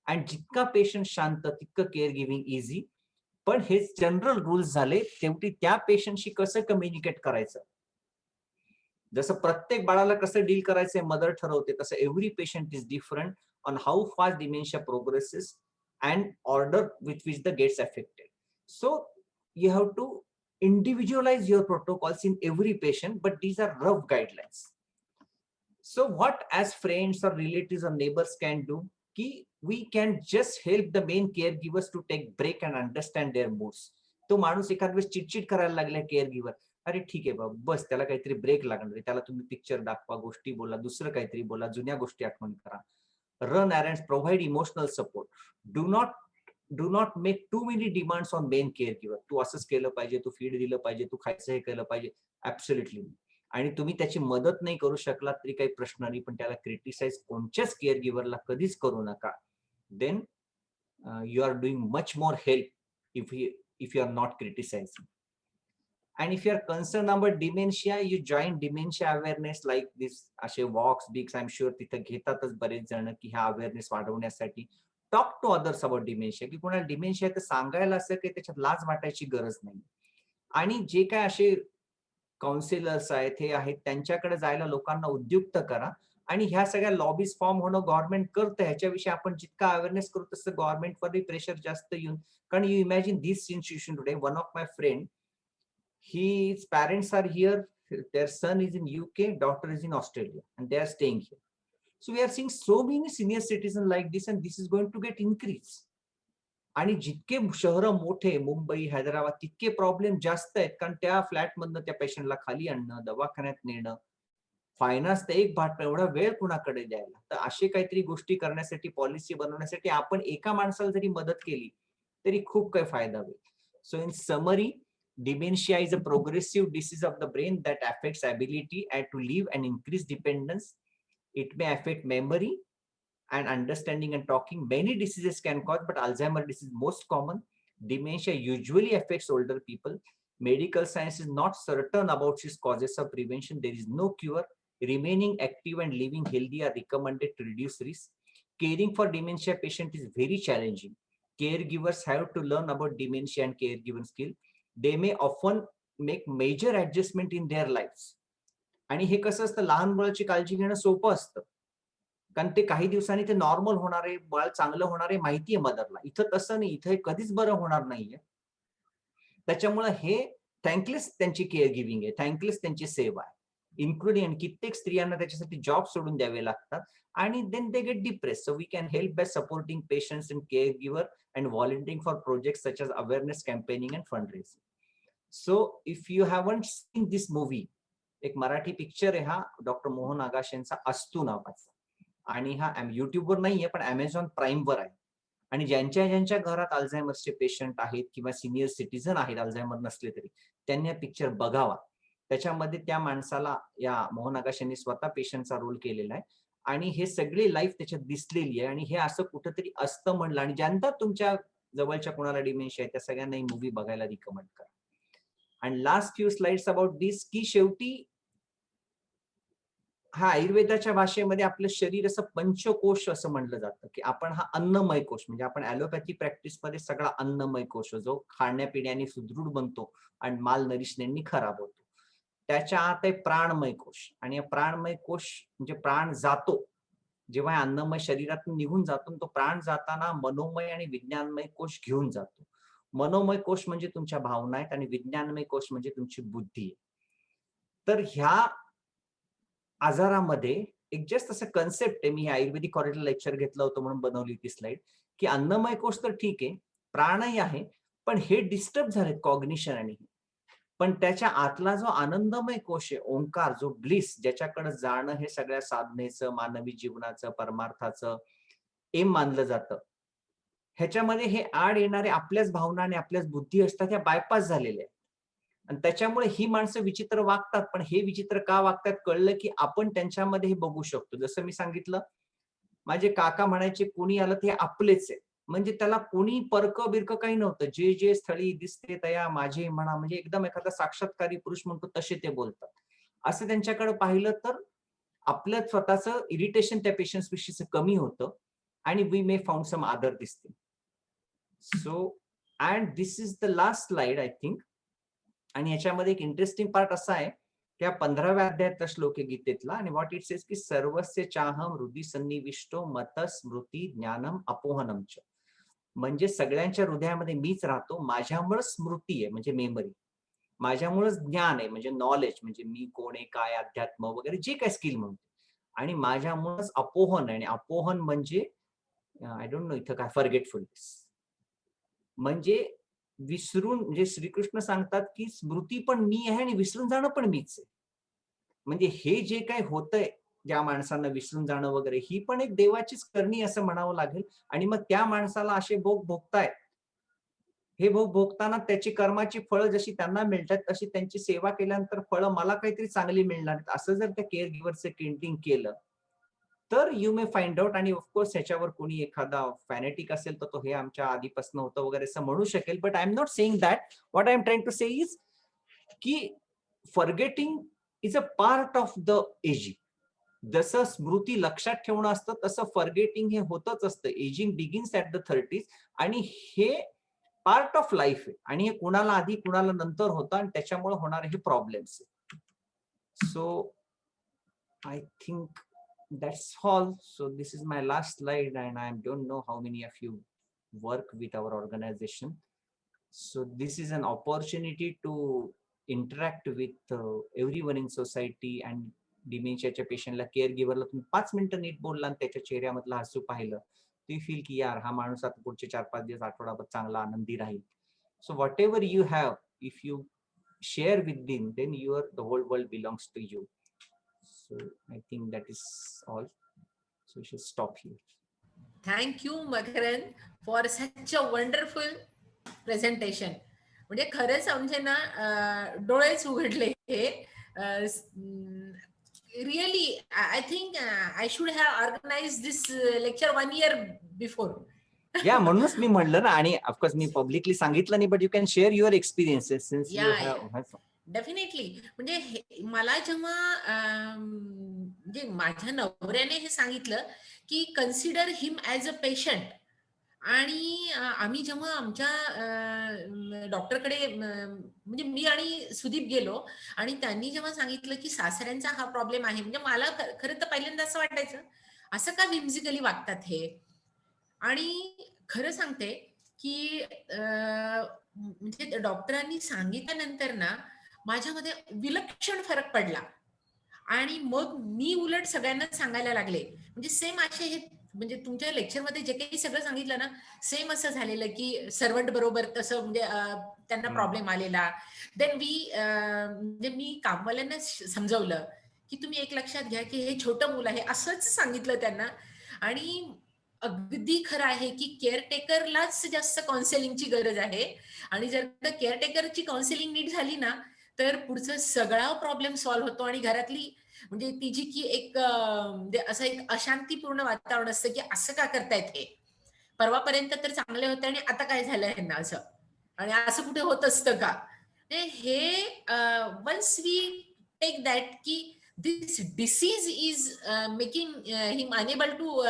आणि जितका पेशंट शांत तितकं केअर गिव्हिंग इझी. पण हे जनरल रूल्स झाले, शेवटी त्या पेशंटशी कसं कम्युनिकेट करायचं, जसं प्रत्येक बाळाला कसं डील करायचंय मदर ठरवते, तसं every patient is different on how fast dementia progresses and order with which the gets affected. So you have to individualize your protocols in every patient, but these are rough guidelines. So what as friends or relatives or neighbors can do, we can just help the main caregivers to take break and understand their moods. तो माणूस एखाद वेळेस चिडचिड करायला लागला केअरगिव्हर, अरे ठीक आहे बाबा, बस त्याला काहीतरी ब्रेक लागणार, त्याला तुम्ही पिक्चर दाखवा, गोष्टी बोला, दुसरं काहीतरी बोला, जुन्या गोष्टी आठवण करा. Run errands, provide emotional support. Do not make too many demands on main caregiver. तू असंच केलं पाहिजे, तू फीड दिलं पाहिजे, तू खायचं हे केलं पाहिजे. ऍब्सोल्युटली. आणि तुम्ही त्याची मदत नाही करू शकला तरी काही प्रश्न नाही, पण त्याला क्रिटिसाइज कोणत्याच केअर गिव्हरला कधीच करू नका. Then you are doing much more help if you are not criticizing. And if you are concerned about dementia, you join dementia awareness like this, असे वॉक्स बिक्स आय एम शुअर तिथे घेतातच बरेच जण की ह्या अवेअरनेस वाढवण्यासाठी. Talk to others about dementia, की कोणाला dementia तर सांगायला असं की त्याच्यात लाज वाटायची गरज नाही. आणि जे काय असे काउन्सिलर्स आहेत हे आहेत त्यांच्याकडे जायला लोकांना उद्युक्त करा. आणि ह्या सगळ्या लॉबीज फॉर्म होणं गव्हर्नमेंट करतं, ह्याच्याविषयी आपण जितका अवेअरनेस करू तसं गव्हर्नमेंटवरही प्रेशर जास्त येऊन. कारण you imagine this institution today, one of my friend, his parents are here, their son is in UK, daughter is in Australia, and they are staying here. So we are seeing so many senior citizens like this, and this is going to get increased. आणि जितके शहरं मोठे, मुंबई, हैदराबाद, तितके problem जास्त आहेत, कारण त्या फ्लॅटमधनं त्या पेशंटला खाली आणणं, दवाखान्यात नेणं, फायनान्स तर एक भाट, एवढा वेळ कुणाकडे द्यायला. तर असे काहीतरी गोष्टी करण्यासाठी, पॉलिसी बनवण्यासाठी आपण एका माणसाला जरी मदत केली तरी खूप काही फायदा होईल. So in summary, dementia is a progressive disease of the brain that affects ability to live and increase dependence. It may affect memory and understanding and talking. Many diseases can cause, but Alzheimer's disease is most common. Dementia usually affects older people. Medical science is not certain about its causes of prevention. There is no cure. Remaining active and living healthy are recommended to reduce risk. caring for dementia patient is very challenging. Caregivers have to learn about dementia and caregiving skill. They may often make major adjustment in their lives. आणि हे कसं असतं, लहान मुलाची काळजी घेणं सोपं असतं, कारण ते काही दिवसांनी ते नॉर्मल होणार आहे, बाळ चांगलं होणार आहे माहितीये मदरला. इथं तसं नाही, इथं कधीच बरं होणार नाहीये. त्याच्यामुळे हे थँकलेस त्यांची केअर गिव्हिंग आहे, थँकलेस त्यांची सेवा आहे, इन्क्लुडिंग. आणि कित्येक स्त्रियांना त्याच्यासाठी जॉब सोडून द्यावे लागतात आणि then they get depress. So we can help by supporting patients and caregiver and volunteering for projects such as awareness campaigning and fund raising. So if you haven't seen this movie, एक Marathi picture आहे हा doctor Mohan आगाश यांचा, अस्तू नावाचा, आणि हा युट्यूबवर नाहीये पण अमेझॉन प्राईमवर आहे. आणि ज्यांच्या घरात अल्झायमर्सचे पेशंट आहेत किंवा सिनियर सिटीझन आहेत, अल्झायमर नसले तरी, त्यांनी हा पिक्चर बघावा. त्याच्यामध्ये त्या माणसाला, या मोहन आगाश यांनी स्वतः पेशंटचा रोल केलेला आहे आणि हे सगळी लाईफ त्याच्यात दिसलेली आहे. आणि हे असं कुठंतरी असतं म्हणलं, आणि ज्यांना तुमच्या जवळच्या कोणाला डिमेन्शिया आहे त्या सगळ्यांना ही मूवी बघायला रिकमेंड करा. आणि last few slides about this, की शेवटी हा आयुर्वेदाच्या भाषेमध्ये आपलं शरीर असं पंचकोश असं म्हणलं जातं, की आपण हा अन्नमय कोश, म्हणजे आपण ॲलोपॅथी प्रॅक्टिसमध्ये सगळा अन्नमय कोश जो खाण्यापिण्याने सुदृढ बनतो आणि माल नरिशण्यांनी खराब होतो, त्याच्या आत आहे प्राणमय कोश. आणि या प्राणमय कोश म्हणजे प्राण जातो जेव्हा अन्नमय शरीरातून निघून जातो, तो प्राण जाताना मनोमय आणि विज्ञानमय कोश घेऊन जातो. मनोमय कोश म्हणजे तुमच्या भावना आहेत आणि विज्ञानमय कोश म्हणजे तुमची बुद्धी आहे. तर ह्या आजारामध्ये एक जस्ट असं कन्सेप्ट आहे, मी आयुर्वेदिक कॉरिडॉर लेक्चर घेतलं होतं म्हणून बनवली ती स्लाइड, की अन्नमय कोश तर ठीक आहे, प्राणही आहे, पण हे डिस्टर्ब झालेत कॉग्निशन आणि, पण त्याच्या आतला जो आनंदमय कोश आहे, ओंकार, जो ब्लिस, ज्याच्याकडे जाणं हे सगळ्या साधनेचं, मानवी जीवनाचं, परमार्थाचं एम मानलं जातं, ह्याच्यामध्ये हे आड येणारे आपल्याच भावना आणि आपल्याच बुद्धी असतात, ह्या बायपास झालेल्या आहेत. आणि त्याच्यामुळे ही माणसं विचित्र वागतात. पण हे विचित्र का वागतात कळलं की आपण त्यांच्यामध्ये हे बघू शकतो. जसं मी सांगितलं, माझे काका म्हणायचे कोणी आलं ते आपलेच आहे, म्हणजे त्याला कोणी परक बिरक काही नव्हतं. जे जे स्थळी दिसते तया माझे म्हणा, म्हणजे एकदम एखादा साक्षात्कारी पुरुष म्हणतो तसे ते बोलतात. असं त्यांच्याकडे पाहिलं तर आपलं स्वतःचं इरिटेशन त्या पेशंट्स विषयीचं कमी होतं आणि we may found some other दिसते. So and this is the last slide I think. आणि याच्यामध्ये एक इंटरेस्टिंग पार्ट असा आहे की 15व्या अध्यायातला श्लोक आहे गीतेतला, आणि व्हॉट इट सेज की सर्वस्य चाहम हृदि सन्निविष्टो मत स्मृती ज्ञानम अपोहनम च, म्हणजे सगळ्यांच्या हृदयामध्ये मीच राहतो, माझ्यामुळे स्मृती आहे म्हणजे मेमरी, माझ्यामुळेच ज्ञान आहे म्हणजे नॉलेज, म्हणजे मी कोण आहे, काय अध्यात्म वगैरे जे काय स्किल म्हणतो, आणि माझ्यामुळेच अपोहन आहे. आणि अपोहन म्हणजे आय डोंट नो इथं काय, फॉरगेटफुलनेस, म्हणजे विसरून, म्हणजे श्रीकृष्ण सांगतात की स्मृती पण मी आहे आणि विसरून जाणं पण मीच आहे. म्हणजे हे जे काही होतंय, ज्या माणसांना विसरून जाणं वगैरे, ही पण एक देवाचीच करणी असं म्हणावं लागेल. आणि मग त्या माणसाला असे भोग भोगतायत, हे भोग भोगताना त्याची कर्माची फळं जशी त्यांना मिळतात तशी त्यांची सेवा केल्यानंतर फळं मला काहीतरी चांगली मिळणार, असं जर त्या केअर गिव्हरचं केंटिंग केलं तर यू मे फाइंड आउट. आणि ऑफकोर्स ह्याच्यावर कोणी एखादा फॅनेटिक असेल तर तो हे आमच्या आधीपासून होतं वगैरे असं म्हणू शकेल, but I am not saying that. What I am trying to say is की forgetting is a part of the ageing. जसं स्मृती लक्षात ठेवणं असतं तसं फॉरगेटिंग हे होतच असतं. Ageing begins at the 30s आणि हे पार्ट ऑफ लाईफ आहे, आणि हे कुणाला आधी कुणाला नंतर होतं आणि त्याच्यामुळे होणारे हे problems. So I think that's all. So this is my last slide, and I don't know how many of you work with our organization. So this is an opportunity to interact with everyone in society. And डिमेन्शियाच्या पेशंटला, care गिव्हरला तुम्ही 5 मिनिटं NEET बोलला आणि त्याच्या चेहऱ्यामधलं हसू पाहिलं, तुम्ही feel की यार हा माणूस आता पुढचे 4-5 दिवस, आठवडाभर चांगला आनंदी राहील. So whatever you have, if you share with them, then your the whole world belongs to you. So I think that is all. So we should stop here. Thank you, Makaran, for such a wonderful presentation. म्हणजे खरंच आमचे ना डोळेच उघडले हे. Really I think I should have organise this lecture 1 year before. या म्हणूनच मी म्हणलं ना, आणि ऑफकोर्स मी पब्लिकली सांगितलं नाही, but you can share your experiences since you have. Definitely. म्हणजे मला जेव्हा म्हणजे माझ्या नवऱ्याने हे सांगितलं की consider him as a patient, आणि आम्ही जेव्हा आमच्या डॉक्टरकडे म्हणजे मी आणि सुदीप गेलो आणि त्यांनी जेव्हा सांगितलं की सासऱ्यांचा हा प्रॉब्लेम आहे, म्हणजे मला खरं तर पहिल्यांदा असं वाटायचं, असं का विम्झिकली वागतात हे. आणि खरं सांगते की म्हणजे डॉक्टरांनी सांगितल्यानंतर ना माझ्यामध्ये विलक्षण फरक पडला. आणि मग मी उलट सगळ्यांना सांगायला लागले, म्हणजे सेम असे हे, म्हणजे तुमच्या लेक्चरमध्ये जे काही सगळं सांगितलं ना, सेम असं झालेलं की सर्वंट बरोबर तसं, म्हणजे त्यांना प्रॉब्लेम आलेला. देन म्हणजे मी कामवाल्यांना समजवलं की तुम्ही एक लक्षात घ्या की हे छोटं मूल आहे, असंच सांगितलं त्यांना. आणि अगदी खरं आहे की केअरटेकरलाच जास्त काउन्सिलिंगची गरज आहे. आणि जर का केअरटेकरची काउन्सिलिंग नीट झाली ना, तर पुढचा सगळा प्रॉब्लेम सॉल्व्ह होतो. आणि घरातली म्हणजे तिची की एक म्हणजे असं एक अशांतीपूर्ण वातावरण असतं की असं का करतायत हे, परवापर्यंत तर चांगले होते आणि आता काय झालं ह्यांना असं, आणि असं कुठे होत असतं का. हे वन्स वी टेक दॅट की this disease is making him unable to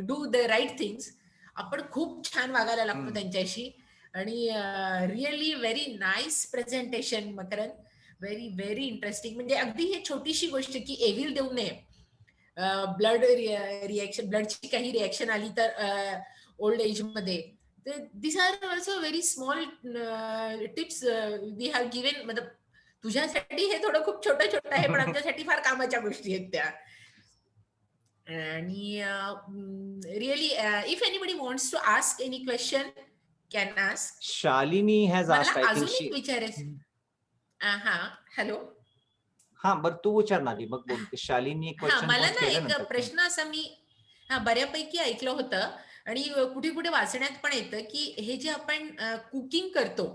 do the right things, आपण खूप छान वागायला लागतो त्यांच्याशी. आणि really very nice presentation Makarand, very very interesting. म्हणजे अगदी ही छोटीशी गोष्ट की एव्हिल देऊ नये, ब्लड रिएक्शन, ब्लडची काही रिएक्शन आली तर ओल्ड एज मध्ये, this are also very small tips we have given. मतलब तुझ्यासाठी हे थोडं खूप छोटं छोटं आहे, पण आमच्यासाठी फार कामाच्या गोष्टी आहेत त्या. आणि really if anybody wants to ask any question can ask. Shalini has मला asked, I think अजून she. एक विचारायचं. हा, हॅलो. हा, बरं तू विचार ना आधी, मग बोलते. शालिनी हा, क्वेश्चन मला पोस्ट ना एक केल्यानंतर प्रश्न असा मी बऱ्यापैकी ऐकलं होतं आणि कुठे कुठे वाचण्यात पण येतं की हे जे आपण कुकिंग करतो,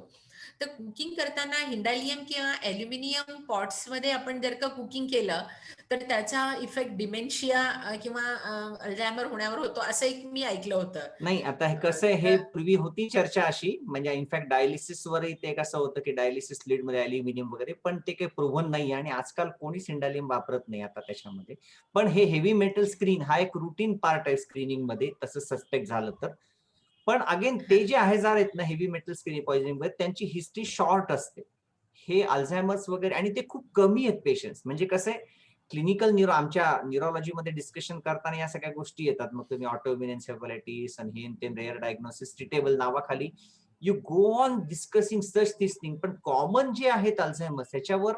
तर कुकिंग करताना हिंडालियम किंवा ॲल्युमिनियम पॉट्स मध्ये आपण जर का कुकिंग केलं तर त्याचा इफेक्ट डिमेन्शिया किंवा अल्झायमर होण्यावर होतो, असं एक मी ऐकलं होतं. नाही, आता हे कसं आहे, हे पूर्वी होती चर्चा अशी, म्हणजे इनफॅक्ट डायलिसिस वरही ते कसं होतं की डायलिसिस लीड मध्ये अल्युमिनियम वगैरे, पण ते काही प्रूव्हन नाही आणि आजकाल कोणीच इंडालियम वापरत नाही आता त्याच्यामध्ये. पण हे हेवी मेटल स्क्रीन हा एक रुटीन पार्ट आहे स्क्रीनिंग मध्ये, तसं सस्पेक्ट झालं तर. पण अगेन ते जे आजार आहेत ना हेवी मेटल स्क्रीन पॉइझनिंग मध्ये, त्यांची हिस्ट्री शॉर्ट असते. हे अल्झायमर्स वगैरे, आणि ते खूप कमी आहेत पेशंट्स. म्हणजे कसं आहे, क्लिनिकल न्यूरो, आमच्या न्यूरोलॉजीमध्ये डिस्कशन करताना या सगळ्या गोष्टी येतात. मग तुम्ही ऑटोइम्युन एन्सेफलायटिस आणि हे रेअर डायग्नोसिस ट्रीटेबल नावाखाली you go on discussing such this thing. पण कॉमन जे आहेत अल्झायमर्स, ह्याच्यावर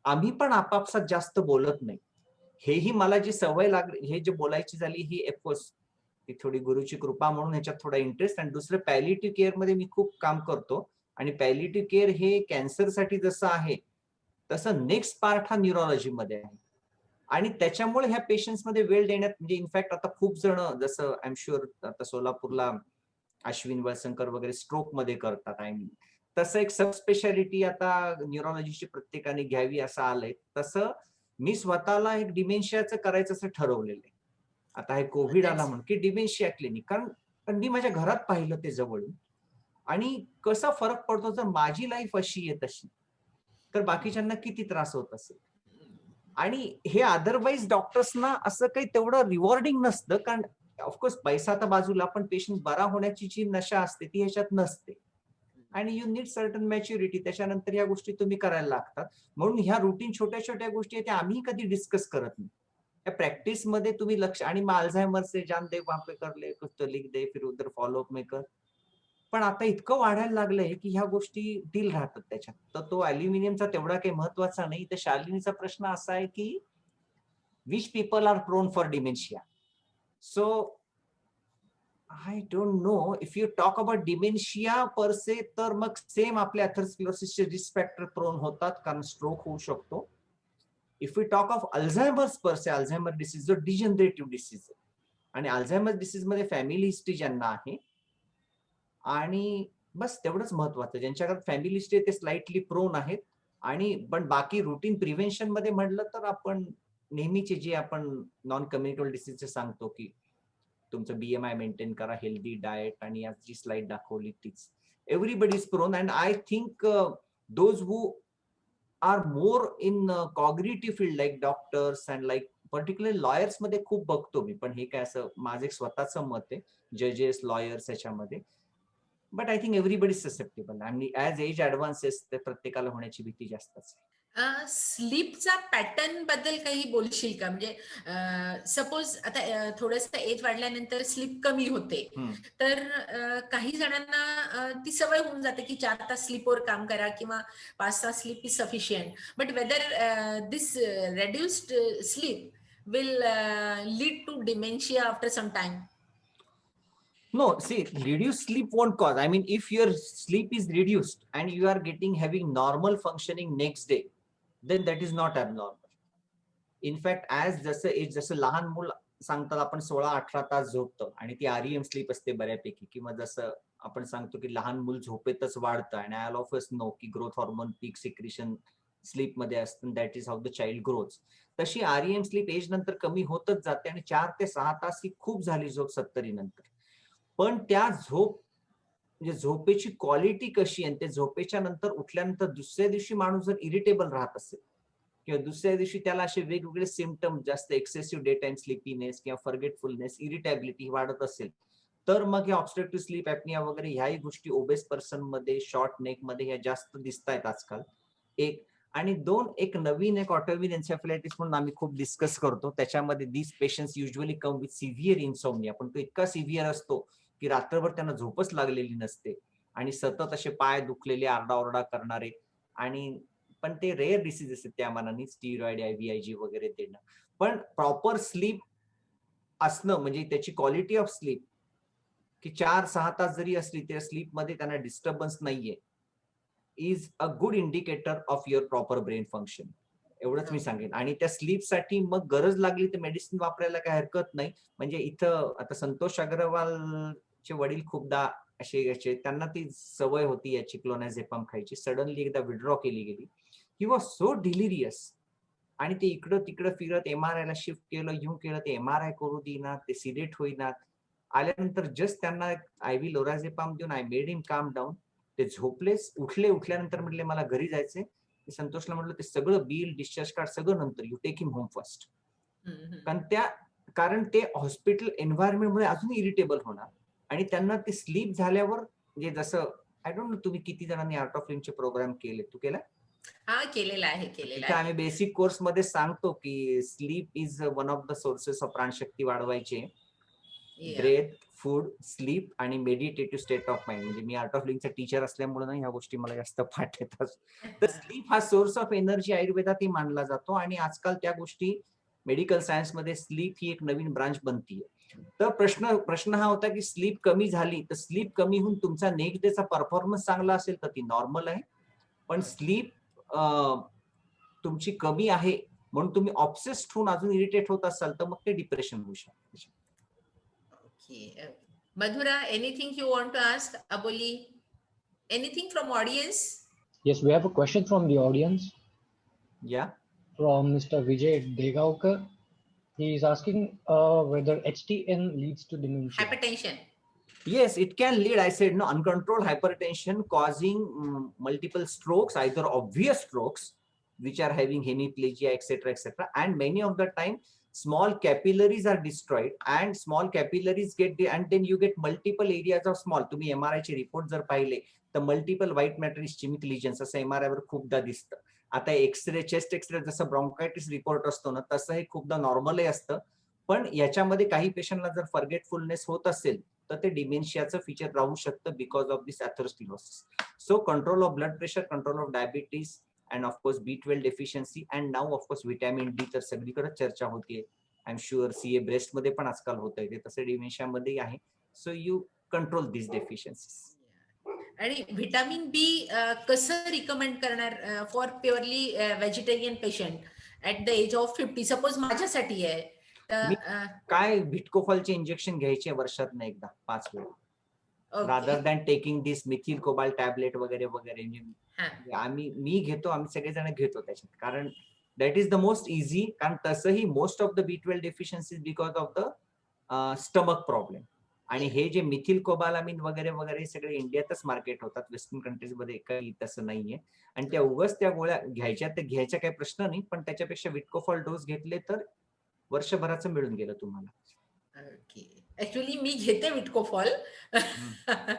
आम्ही पण आपापसात जास्त बोलत नाही. हेही मला जी सवय लागली, हे जे बोलायची झाली, ही ऑफकोर्स ती थोडी गुरुची कृपा म्हणून ह्याच्यात थोडा इंटरेस्ट. आणि दुसरं, पॅलिएटिव्ह केअर मध्ये मी खूप काम करतो. आणि पॅलिएटिव्ह केअर हे कॅन्सरसाठी जसं आहे, तसं नेक्स्ट पार्ट हा न्यूरोलॉजी मध्ये आहे. आणि त्याच्यामुळे ह्या पेशंट्समध्ये वेळ देण्यात, म्हणजे इनफॅक्ट आता खूप जण, जसं आय एम शुअर आता सोलापूरला अश्विन वळसंकर वगैरे स्ट्रोक मध्ये करतात, आय मीन तसं एक सब स्पेशालिटी आता न्यूरोलॉजीची प्रत्येकाने घ्यावी असं आलंय. तसं मी स्वतःला एक डिमेन्शियाचं करायचं असं ठरवलेलं आहे. आता हे कोविड आला म्हणून की डिमेन्शिया क्लिनिक, कारण मी माझ्या घरात पाहिलं ते जवळून, आणि कसा फरक पडतो जर माझी लाईफ अशी आहे तशी, तर बाकीच्यांना किती त्रास होत असेल. आणि हे अदरवाईज डॉक्टर्सना असं काही तेवढं रिवॉर्डिंग नसतं, कारण ऑफकोर्स पैसा तर बाजूला, पण पेशंट बरा होण्याची जी नशा असते ती ह्याच्यात नसते. आणि यू नीड सर्टन मॅच्युरिटी, त्याच्यानंतर या गोष्टी तुम्ही करायला लागतात. म्हणून ह्या रुटीन छोट्या छोट्या गोष्टी आहेत त्या आम्ही कधी डिस्कस करत नाही. त्या प्रॅक्टिस मध्ये तुम्ही लक्ष, आणि मग अल्झायमरचे जान दे वहां पे कर ले, कुछ तो लिख दे, फिर उधर फॉलोअप में कर. पण आता इतकं वाढायला लागलंय की ह्या गोष्टी डील राहतात त्याच्यात, तर तो अल्युमिनियमचा तेवढा काही महत्वाचा नाही. तर शालिनीचा प्रश्न असा आहे की which people are prone for dementia. So I don't know, if you talk about dementia per se, तर मग सेम आपल्या अथरोस्क्लेरोसिसचे रिस्क फॅक्टर प्रोन होतात, कारण स्ट्रोक होऊ शकतो. If you talk of Alzheimer's पर से, अल्झायमर डिसीज जो डिजनरेटिव्ह डिसीज आहे, आणि अल्झायमर डिसीज मध्ये फॅमिली हिस्ट्री ज्यांना आहे, आणि बस तेवढंच महत्वाचं, ज्यांच्या घरात फॅमिली हिस्ट्री ते स्लाइटली प्रोन आहेत. आणि पण बाकी रुटीन प्रिव्हेन्शन मध्ये म्हटलं तर आपण नेहमीचे जे आपण नॉन कम्युनिकेबल डिसीजचे सांगतो की तुमचं बीएमआय मेंटेन करा, हेल्दी डाएट, आणि आज जी स्लाइड दाखवली तीच, everybody is prone. And I think those who are more in cognitive field like doctors and like particular lawyers मध्ये खूप बघतो मी, पण हे काय असं माझं एक स्वतःचं मत आहे, जजेस लॉयर्स याच्यामध्ये. But I think everybody susceptible आणि ऍज एज ऍडव्हान्सेस ते प्रत्येकाला होण्याची भीती जास्तच. स्लीपचा पॅटर्न बद्दल काही बोलशील का? म्हणजे सपोज आता थोडंसं एज वाढल्यानंतर स्लीप कमी होते, तर काही जणांना ती सवय होऊन जाते की 4 तास स्लीपवर काम करा किंवा 5 तास sleep is sufficient. But whether this reduced sleep will lead to dementia after some time? No, see, reduced sleep won't cause. I mean, if your sleep is reduced and you are having normal functioning next day, then that is not abnormal. In fact, as जसं लहान मूल सांगतात आपण 16-18 तास झोपतं आणि ती REM sleep असते बऱ्यापैकी, किंवा जसं आपण सांगतो की लहान मूल झोपेतच वाढतं आणि ऑल ऑफ अस नो की growth hormone peak secretion sleep मध्ये असतं, that is how the child growth. तशी REM स्लीप एज नंतर कमी होतच जाते आणि 4 ते 6 तास ही खूप झाली झोप 70 नंतर. पण त्या म्हणजे झोपेची क्वालिटी कशी, आणि ते झोपेच्या नंतर उठल्यानंतर दुसऱ्या दिवशी माणूस जर इरिटेबल राहत असेल किंवा दुसऱ्या दिवशी त्याला असे वेगवेगळे सिम्पटम, जास्त एक्सेसिव्ह डे टाइम स्लीपीनेस किंवा फॉरगेटफुलनेस, इरिटेबिलिटी वाढत असेल, तर मग हे ऑब्स्ट्रक्टिव्ह स्लीप ऍपनिया वगैरे ह्याही गोष्टी ओबेस पर्सन मध्ये, शॉर्ट नेक मध्ये ह्या जास्त दिसत आहेत आजकाल. एक आणि दोन, एक नवीन एक ऑटोइम्यून एन्सेफलायटिस म्हणून आम्ही खूप डिस्कस करतो. त्याच्यामध्ये this patients usually come with severe insomnia, पण तो इतका सिव्हिअर असतो की रात्रभर त्यांना झोपच लागलेली नसते आणि सतत असे पाय दुखलेले, आरडाओरडा करणारे, आणि पण ते रेअर डिसीज असते त्या मानाने, स्टिरॉइड, IVIG वगैरे देणं. पण प्रॉपर स्लीप असणं म्हणजे त्याची क्वालिटी ऑफ स्लीप की 4-6 तास जरी असली त्या स्लीप मध्ये त्यांना डिस्टर्बन्स नाहीये, is a good indicator of your proper brain function. एवढंच मी सांगेन. आणि त्या स्लीपसाठी मग गरज लागली तर मेडिसिन वापरायला काही हरकत नाही. म्हणजे इथं आता संतोष अग्रवालचे वडील खूपदा असे त्यांना ती सवय होती याची क्लोनाझेपम खायची, सडनली एकदा विड्रॉ केली गेली. ही वॉज सो डिलिरियस आणि ते इकडं तिकडं फिरत MRI ला शिफ्ट केलं, येऊन केलं, ते MRI करू देणार, ते सिलेट होईनात. आल्यानंतर जस्ट त्यांना IV लोराझेपम देऊन आय मेड हिम काम डाऊन. ते झोपलेच, उठल्यानंतर म्हटले मला घरी जायचंय. संतोषला म्हटलं ते सगळं बिल, डिस्चार्ज कार्ड सगळं नंतर, you take him home first. कारण ते हॉस्पिटल एन्व्हायरमेंट मध्ये अजून इरिटेबल होणार आणि त्यांना ते स्लीप झाल्यावर, म्हणजे जसं आय डोंट नो तुम्ही किती जणांनी आर्ट ऑफ लिव्हिंगचे प्रोग्राम केले, तू केला? हा, केलेला आहे. आम्ही बेसिक कोर्स मध्ये सांगतो की sleep is one of the sources of प्राणशक्ती वाढवायचे. ब्रेथ, फूड, स्लीप आणि मेडिटेटिव्ह स्टेट ऑफ माइंड. म्हणजे मी आर्ट ऑफ लिव्हिंगचा टीचर असल्यामुळे ना ह्या गोष्टी मला जास्त पाठ येतात. तर स्लीप हा सोर्स ऑफ एनर्जी आयुर्वेदातही मानला जातो आणि आजकाल त्या गोष्टी मेडिकल सायन्स मध्ये स्लीप ही एक नवीन ब्रांच बनतीये. तर प्रश्न हा होता की स्लीप कमी झाली तर स्लीप कमी होऊन तुमचा नेक्स्ट डेचा परफॉर्मन्स चांगला असेल तर ती नॉर्मल आहे. पण स्लीप तुमची कमी आहे म्हणून तुम्ही ऑब्सेस्ड होऊन अजून इरिटेट होत असाल तर मग ते डिप्रेशन होऊ शकते. Okay. Madhura, anything you want to ask? Aboli, anything from audience? Yes, we have a question from the audience. Yeah. From Mr. Vijay Degaukar. He is asking whether HTN leads to dementia. Hypertension. Yes, it can lead. I said no, uncontrolled hypertension causing multiple strokes, either obvious strokes, which are having hemiplegia, etc., and many of the time small capillaries are destroyed and small capillaries get and then you get multiple areas of small. तुम्ही MRI चे report जर पाहिले तर multiple white matter ischaemic lesions असं MRI वर खूपदा दिसतं. आता x ray, chest x ray जसं ब्रॉन्कायटिस रिपोर्ट असतो ना, तसं हे खूपदा नॉर्मलही असतं. पण याच्यामध्ये काही पेशंटला जर फॉरगेटफुलनेस होत असेल तर ते डिमेन्शियाचं फीचर राहू शकतं because of this atherosclerosis. So control of blood pressure, control of diabetes, and of course B12 deficiency, and now of course vitamin D तर सगळीकडे चर्चा होतीये. I am sure CA breast मध्ये पण आजकाल होत आहे, तसं डिमेन्शिया मध्ये आहे. So you control this deficiencies. आणि व्हिटॅमिन बी कसं रिकमेंड करणार for purely vegetarian patient at the age of 50? Suppose माझ्यासाठी आहे काय व्हिटकोफॉलचे इंजेक्शन घ्यायचे वर्षातून एकदा 5 वेळा, rather than taking this methyl cobal tablet वगैरे वगैरे. मी घेतो, आम्ही सगळेजण घेतो त्याच्यात, कारण that is the most easy. कारण तसंही most of the B12 deficiency because of the stomach problem आणि हे जे मिथिल कोबालामिन वगैरे वगैरे हे सगळे इंडियातच मार्केट होतात, वेस्टर्न कंट्रीज मध्ये काही तसं नाहीये. आणि त्या उगाच त्या गोळ्या घ्यायच्या, ते घ्यायच्या काही प्रश्न नाही, पण त्याच्यापेक्षा विटकोफॉल डोस घेतले तर वर्षभराचं मिळून गेलं तुम्हाला. ओके. ऍक्च्युली मी घेते Vitcofol.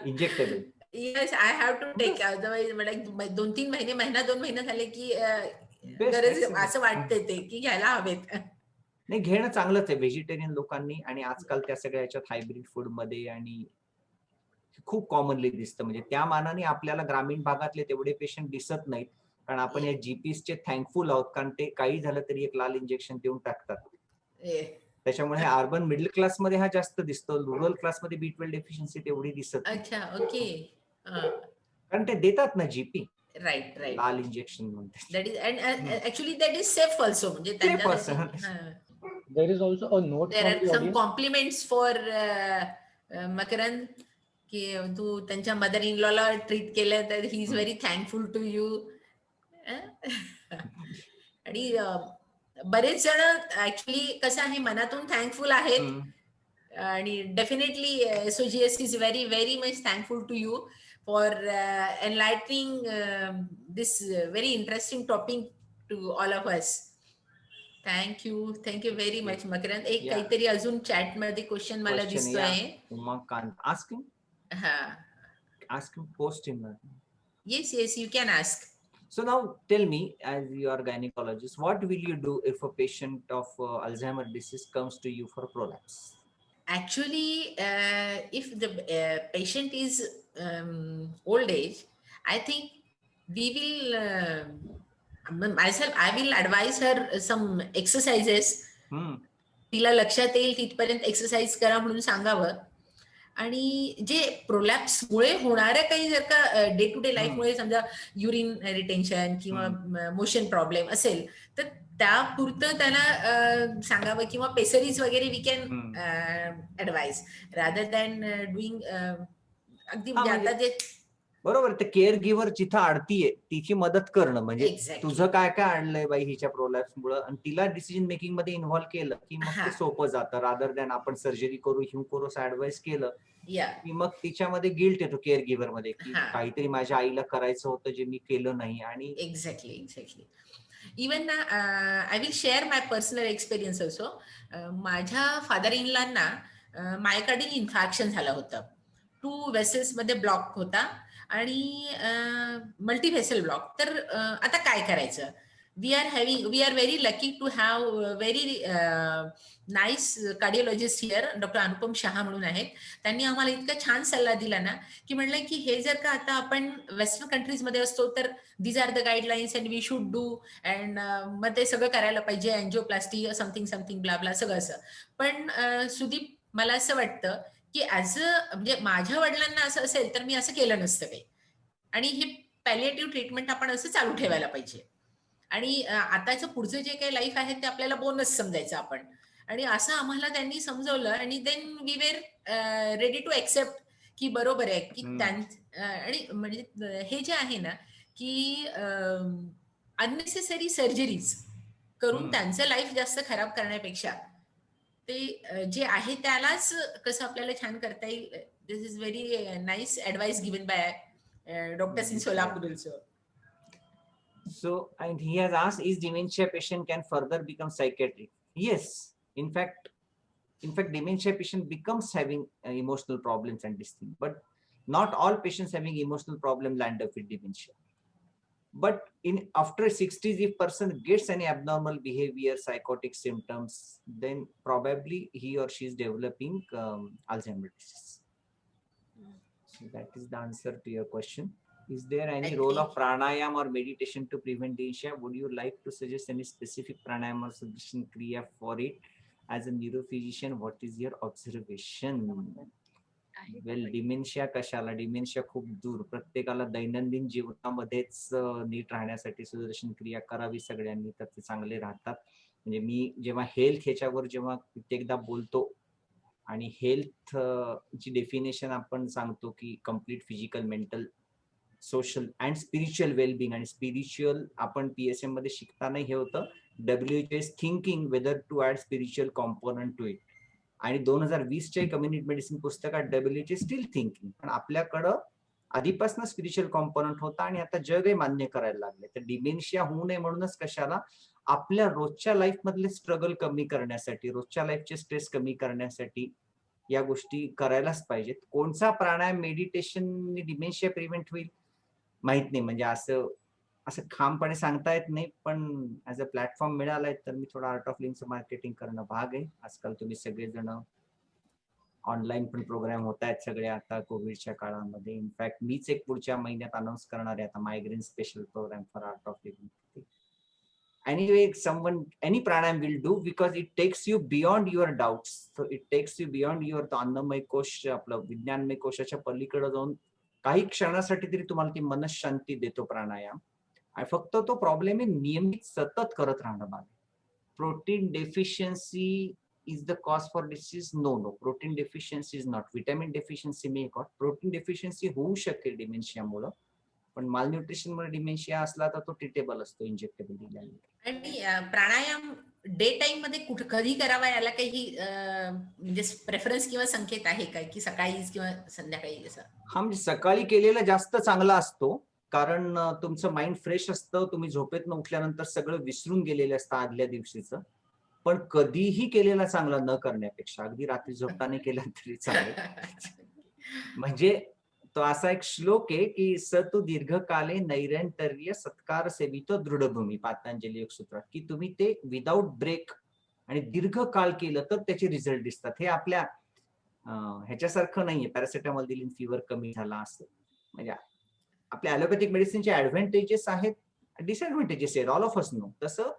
Injectable. Yes, I have to take. Otherwise मला 2-3 महिने, महिना 2 महिने झाले की Best, गरज excellent. असं वाटते ते की घ्यायला हवेत. नाही, घेणं चांगलंच आहे व्हेजिटेरियन लोकांनी. आणि आजकाल त्या सगळ्या याच्यात हायब्रिड फूड मध्ये आणि खूप कॉमनली दिसतं. म्हणजे त्या मानाने आपल्याला ग्रामीण भागातले तेवढे पेशंट दिसत नाहीत, कारण आपण या जीपीसचे थँकफुल आहोत, कारण ते काही झालं तरी एक लाल इंजेक्शन देऊन टाकतात. त्याच्यामुळे हे अर्बन मिडल क्लास मध्ये हा जास्त दिसतो. रुरल क्लास मध्ये B12 डेफिशियन्सी तेवढी दिसत नाही. अच्छा, ओके. कारण ते देतात ना जीपी राईट, राईट. लाल इंजेक्शन म्हणते. That is, and actually that is safe also. म्हणजे त्यांच्यासाठी There is also a note there from are the some audience. Compliments for Makarand, की तू त्यांच्या मदर इन लॉला ट्रीट केलं तर he is very thankful to you. आणि बरेच जण ऍक्च्युली कसं आहे, मनातून थँकफुल आहेत. आणि definitely SOGS is very very much thankful to you for enlightening this very interesting topic to all of us. Thank you very much Makarand. एक काहीतरी अजून चॅट मध्ये क्वेश्चन मला दिसतोय. Umakant, ask him. हा, Ask him, post him. yes, you can ask. So now tell me, as you are gynecologist, what will you do if a patient of Alzheimer disease comes to you for prolapse? Actually, if the patient is old age, I think we will, myself, I will advise her some exercises. तिला लक्षात येईल तिथपर्यंत exercise करा म्हणून सांगावं. आणि जे प्रोलॅप्समुळे होणाऱ्या काही जर का डे टू डे लाईफमुळे समजा युरिन रिटेन्शन किंवा मोशन प्रॉब्लेम असेल तर त्यापुरतं त्याला सांगावं, किंवा पेसरीज वगैरे we can advise rather than doing अगदी म्हणजे आता जे बरोबर, ते केअर गिव्हर जिथं अडतीये तिची मदत करणं. म्हणजे तुझं काय काय आणलंय बाई हिच्या प्रोलॅप्स मुळे, आणि तिला डिसिजन मेकिंग मध्ये इन्व्हॉल्व्ह केलं की मग ते सोपं जातं. रादर दॅन आपण सर्जरी करू हिऊ करू असं ऍडवाइस केलं की मग तिच्यामध्ये गिल्ट येतो केअर गिव्हर मध्ये, की काहीतरी माझ्या आईला करायचं होतं जे मी केलं नाही. आणि एक्झॅक्टली इवन ना, I will share my personal experience also. माझ्या फादर इन लॉना मायोकार्डियल इन्फॅक्शन झालं होतं. 2 वेसल्स मध्ये ब्लॉक होता आणि मल्टीव्हेसल ब्लॉक. तर आता काय करायचं? We are very lucky to have very nice cardiologist here, doctor Anupam Shah म्हणून आहेत. त्यांनी आम्हाला इतका छान सल्ला दिला ना, की म्हणलं की हे जर का आता आपण वेस्टर्न कंट्रीजमध्ये असतो तर these are the guidelines and we should do, and मग ते सगळं करायला पाहिजे, अँजिओप्लास्टी समथिंग ब्ला सगळं असं. पण सुदीप, मला असं वाटतं की ऍज म्हणजे माझ्या वडिलांना असं असेल तर मी असं केलं नसतं काही. आणि हे पॅलिएटिव्ह ट्रीटमेंट आपण असं चालू ठेवायला पाहिजे. आणि आताचं पुढचं जे काही लाईफ आहे ते आपल्याला बोनस समजायचं आपण. आणि असं आम्हाला त्यांनी समजवलं, आणि then we were ready to accept की बरोबर आहे की आणि म्हणजे हे जे आहे ना की अननेसेसरी सर्जरीज करून त्यांचं लाईफ जास्त खराब करण्यापेक्षा ते जे आहे त्यालाच कसं आपल्याला छान करता येईल. This is very nice advice given by doctors in Solapur also. So, and he has asked, is dementia patient can further become psychiatric? Yes, in fact dementia patient becomes having emotional problems and this thing, but not all patients having emotional problem land up with dementia. But in after 60s, if person gets any abnormal behavior, psychotic symptoms, then probably he or she is developing Alzheimer's disease. So that is the answer to your question. Is there any role of pranayama or meditation to prevent dementia? Would you like to suggest any specific pranayama or suggestion kriya for it? As a neurophysician, what is your observation? Well, dementia कशाला? Dementia खूप दूर. प्रत्येकाला दैनंदिन जीवनामध्येच NEET राहण्यासाठी सुदर्शन क्रिया करावी सगळ्यांनी, तर ते चांगले राहतात. म्हणजे मी जेव्हा हेल्थ ह्याच्यावर जेव्हा कित्येकदा बोलतो, आणि हेल्थ ची डेफिनेशन आपण सांगतो की complete physical, mental, social and spiritual wellbeing. आणि स्पिरिच्युअल आपण PSM मध्ये शिकताना हे होतं WHO is thinking whether to add spiritual component to it. आणि 2020च्या कम्युनिटी मेडिसिन पुस्तकात WHO स्टील थिंकिंग, पण आपल्याकडं आधीपासून स्पिरिच्युअल कॉम्पोनंट होता आणि आता जगही मान्य करायला लागले. तर डिमेन्शिया होऊ नये म्हणूनच कशाला आपल्या रोजच्या लाईफ मधले स्ट्रगल कमी करण्यासाठी, रोजच्या लाईफचे स्ट्रेस कमी करण्यासाठी या गोष्टी करायलाच पाहिजेत. कोणचा प्राणायाम मेडिटेशन डिमेन्शिया प्रिव्हेंट होईल माहित नाही, म्हणजे असं असं ठामपणे सांगता येत नाही, पण ऍज अ प्लॅटफॉर्म मिळालाय तर मी थोडं आर्ट ऑफ लिव्हिंगचं मार्केटिंग करणं भाग आहे. आजकाल तुम्ही सगळेजण ऑनलाईन पण प्रोग्राम होत आहेत सगळे आता कोविडच्या काळामध्ये. इनफॅक्ट मीच एक पुढच्या महिन्यात अनाऊन्स करणार आहे आता migraine special program for Art of Living. Anyway, any pranayam will do because it takes you beyond your doubts. So it takes you beyond your अन्नमय कोश, आपलं विज्ञानमय कोशाच्या पलीकडे जाऊन काही क्षणासाठी तरी तुम्हाला ती मनशांती देतो प्राणायाम. आणि फक्त तो प्रॉब्लेम आहे नियमित सतत करत राहणं. बाळ protein deficiency is the cause for disease. No, protein deficiency is not. Vitamin deficiency may cause. Protein deficiency होऊ शकेल डिमेन्शियामुळे, पण मालन्यूट्रिशन मुळे डिमेन्शिया असला तर तो ट्रीटेबल असतो इंजेक्टेबल दिल्याने. आणि प्राणायाम डे टाइम मध्ये कुठे कधी करावा याला काही म्हणजे प्रेफरन्स किंवा संकेत आहे का, की सकाळी किंवा संध्याकाळी असं? हा, म्हणजे सकाळी केलेला जास्त चांगला असतो, कारण तुमचं माइंड फ्रेश असतं. तुम्ही झोपेतनं उठल्यानंतर सगळं विसरून गेलेलं असतं आदल्या दिवशीचं. पण कधीही केलेला चांगला न करण्यापेक्षा, अगदी रात्री झोपताना केला तरी चालेल. म्हणजे तो असा एक श्लोक आहे की स तू दीर्घकाले नैरंतर्य सत्कार सेवितो दृढभूमी, पातंजली योग सूत्रात, की तुम्ही ते विदाऊट ब्रेक आणि दीर्घकाळ केलं तर त्याचे रिझल्ट दिसतात. हे आपल्या ह्याच्यासारखं नाहीये पॅरासिटामॉल दिली फीवर कमी झाला असं. म्हणजे आपल्या ॲलोपॅथिक मेडिसिनचे ऍडव्हान्टेजेस आहेत, डिसएडव्हान्टेजेस आहेत, ऑल ऑफ अस नो. तसं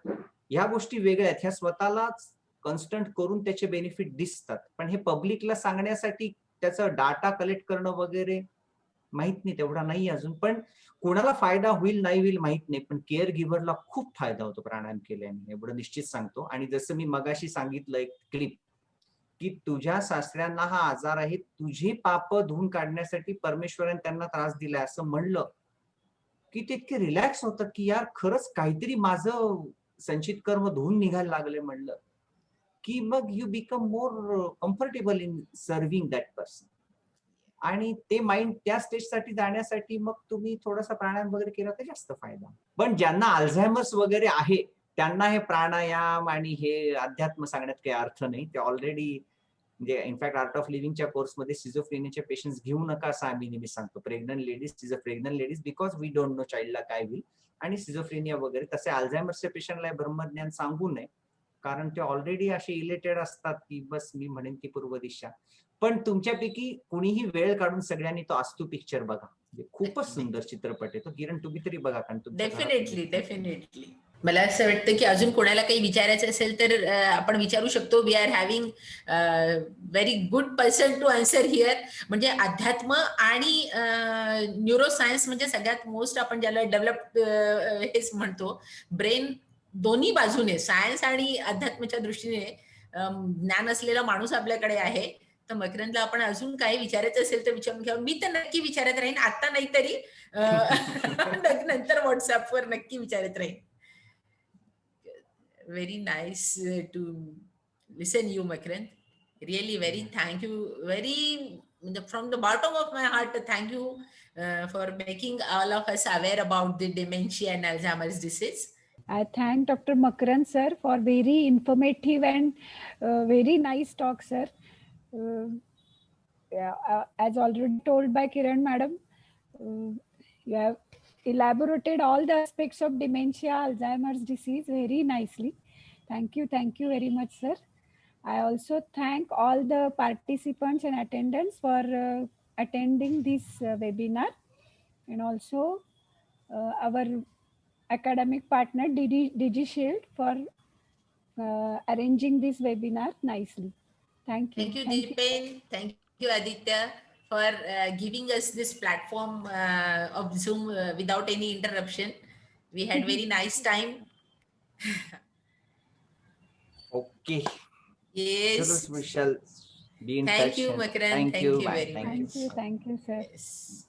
ह्या गोष्टी वेगळ्या आहेत, ह्या स्वतःलाच कन्स्टंट करून त्याचे बेनिफिट दिसतात. पण हे पब्लिकला सांगण्यासाठी त्याचं डाटा कलेक्ट करणं वगैरे माहित नाही, तेवढा नाही अजून. पण कोणाला फायदा होईल नाही होईल माहित नाही, पण केअर गिव्हरला खूप फायदा होतो प्राणायाम केल्याने, एवढं निश्चित सांगतो. आणि जसं मी मगाशी सांगितलं एक क्लिप, की तुझ्या सासऱ्यांना हा आजार आहे, तुझी पाप धुवून काढण्यासाठी परमेश्वराने त्यांना त्रास दिलाय असं म्हणलं की ते इतके रिलॅक्स होतात की यार खरंच काहीतरी माझं संचित कर्म धुवून निघायला लागले म्हणलं, की मग you become more comfortable in serving that person. आणि ते माइंड त्या स्टेजसाठी जाण्यासाठी मग तुम्ही थोडासा प्राणायाम वगैरे केला तर जास्त फायदा. पण ज्यांना अल्झायमर्स वगैरे आहे त्यांना हे प्राणायाम आणि हे अध्यात्म सांगण्यात काही अर्थ नाही. ते ऑलरेडी, म्हणजे इनफॅक्ट आर्ट ऑफ लिव्हिंगच्या कोर्समध्ये सिझोफ्रेनियाचे पेशंट्स घेऊ नका असं आम्ही नेहमी सांगतो. Pregnant ladies because we don't know चाइल्डला काय होईल. आणि सिझोफ्रेनिया वगैरे तसे अल्झायमर्सच्या पेशंटला ब्रह्मज्ञान सांगू नये, कारण ते ऑलरेडी असे इलेटेड असतात की बस मी म्हणेन ती पूर्व दिशा. पण तुमच्यापैकी कुणीही वेळ काढून सगळ्यांनी तो आस्तू पिक्चर बघा, खूपच सुंदर चित्रपट आहे तो. किरण तुम्ही तरी बघा, कारण डेफिनेटली मला असं वाटतं की अजून कोणाला काही विचारायचं असेल तर आपण विचारू शकतो. We are having very good person to answer here. म्हणजे अध्यात्म आणि न्यूरोसायन्स म्हणजे सगळ्यात मोस्ट आपण ज्याला डेव्हलप हेच म्हणतो, ब्रेन दोन्ही बाजूने सायन्स आणि अध्यात्माच्या दृष्टीने ज्ञान असलेला माणूस आपल्याकडे आहे. तर मकरंदला आपण अजून काही विचारायचं असेल तर विचारून घ्या. मी तर नक्की विचारत राहीन, आता नाही तरी नंतर व्हॉट्सअपवर नक्की विचारत राहीन. Very nice to listen you, Makarand. Really very thank you. Very from the bottom of my heart, thank you for making all of us aware about the dementia and Alzheimer's disease. I thank Dr. Makarand sir for very informative and very nice talk, sir. As already told by Kiran madam, you have elaborated all the aspects of dementia, Alzheimer's disease very nicely. Thank you very much, sir. I also thank all the participants and attendants for attending this webinar, and also our academic partner DigiShield for arranging this webinar nicely. Thank you. Thank you, Deepen. Thank you, Aditya, for giving us this platform of Zoom without any interruption. We had very nice time. Okay. Yes. We shall be in touch. Thank you, Makarand. Thank you very much. Thank you, sir. Yes.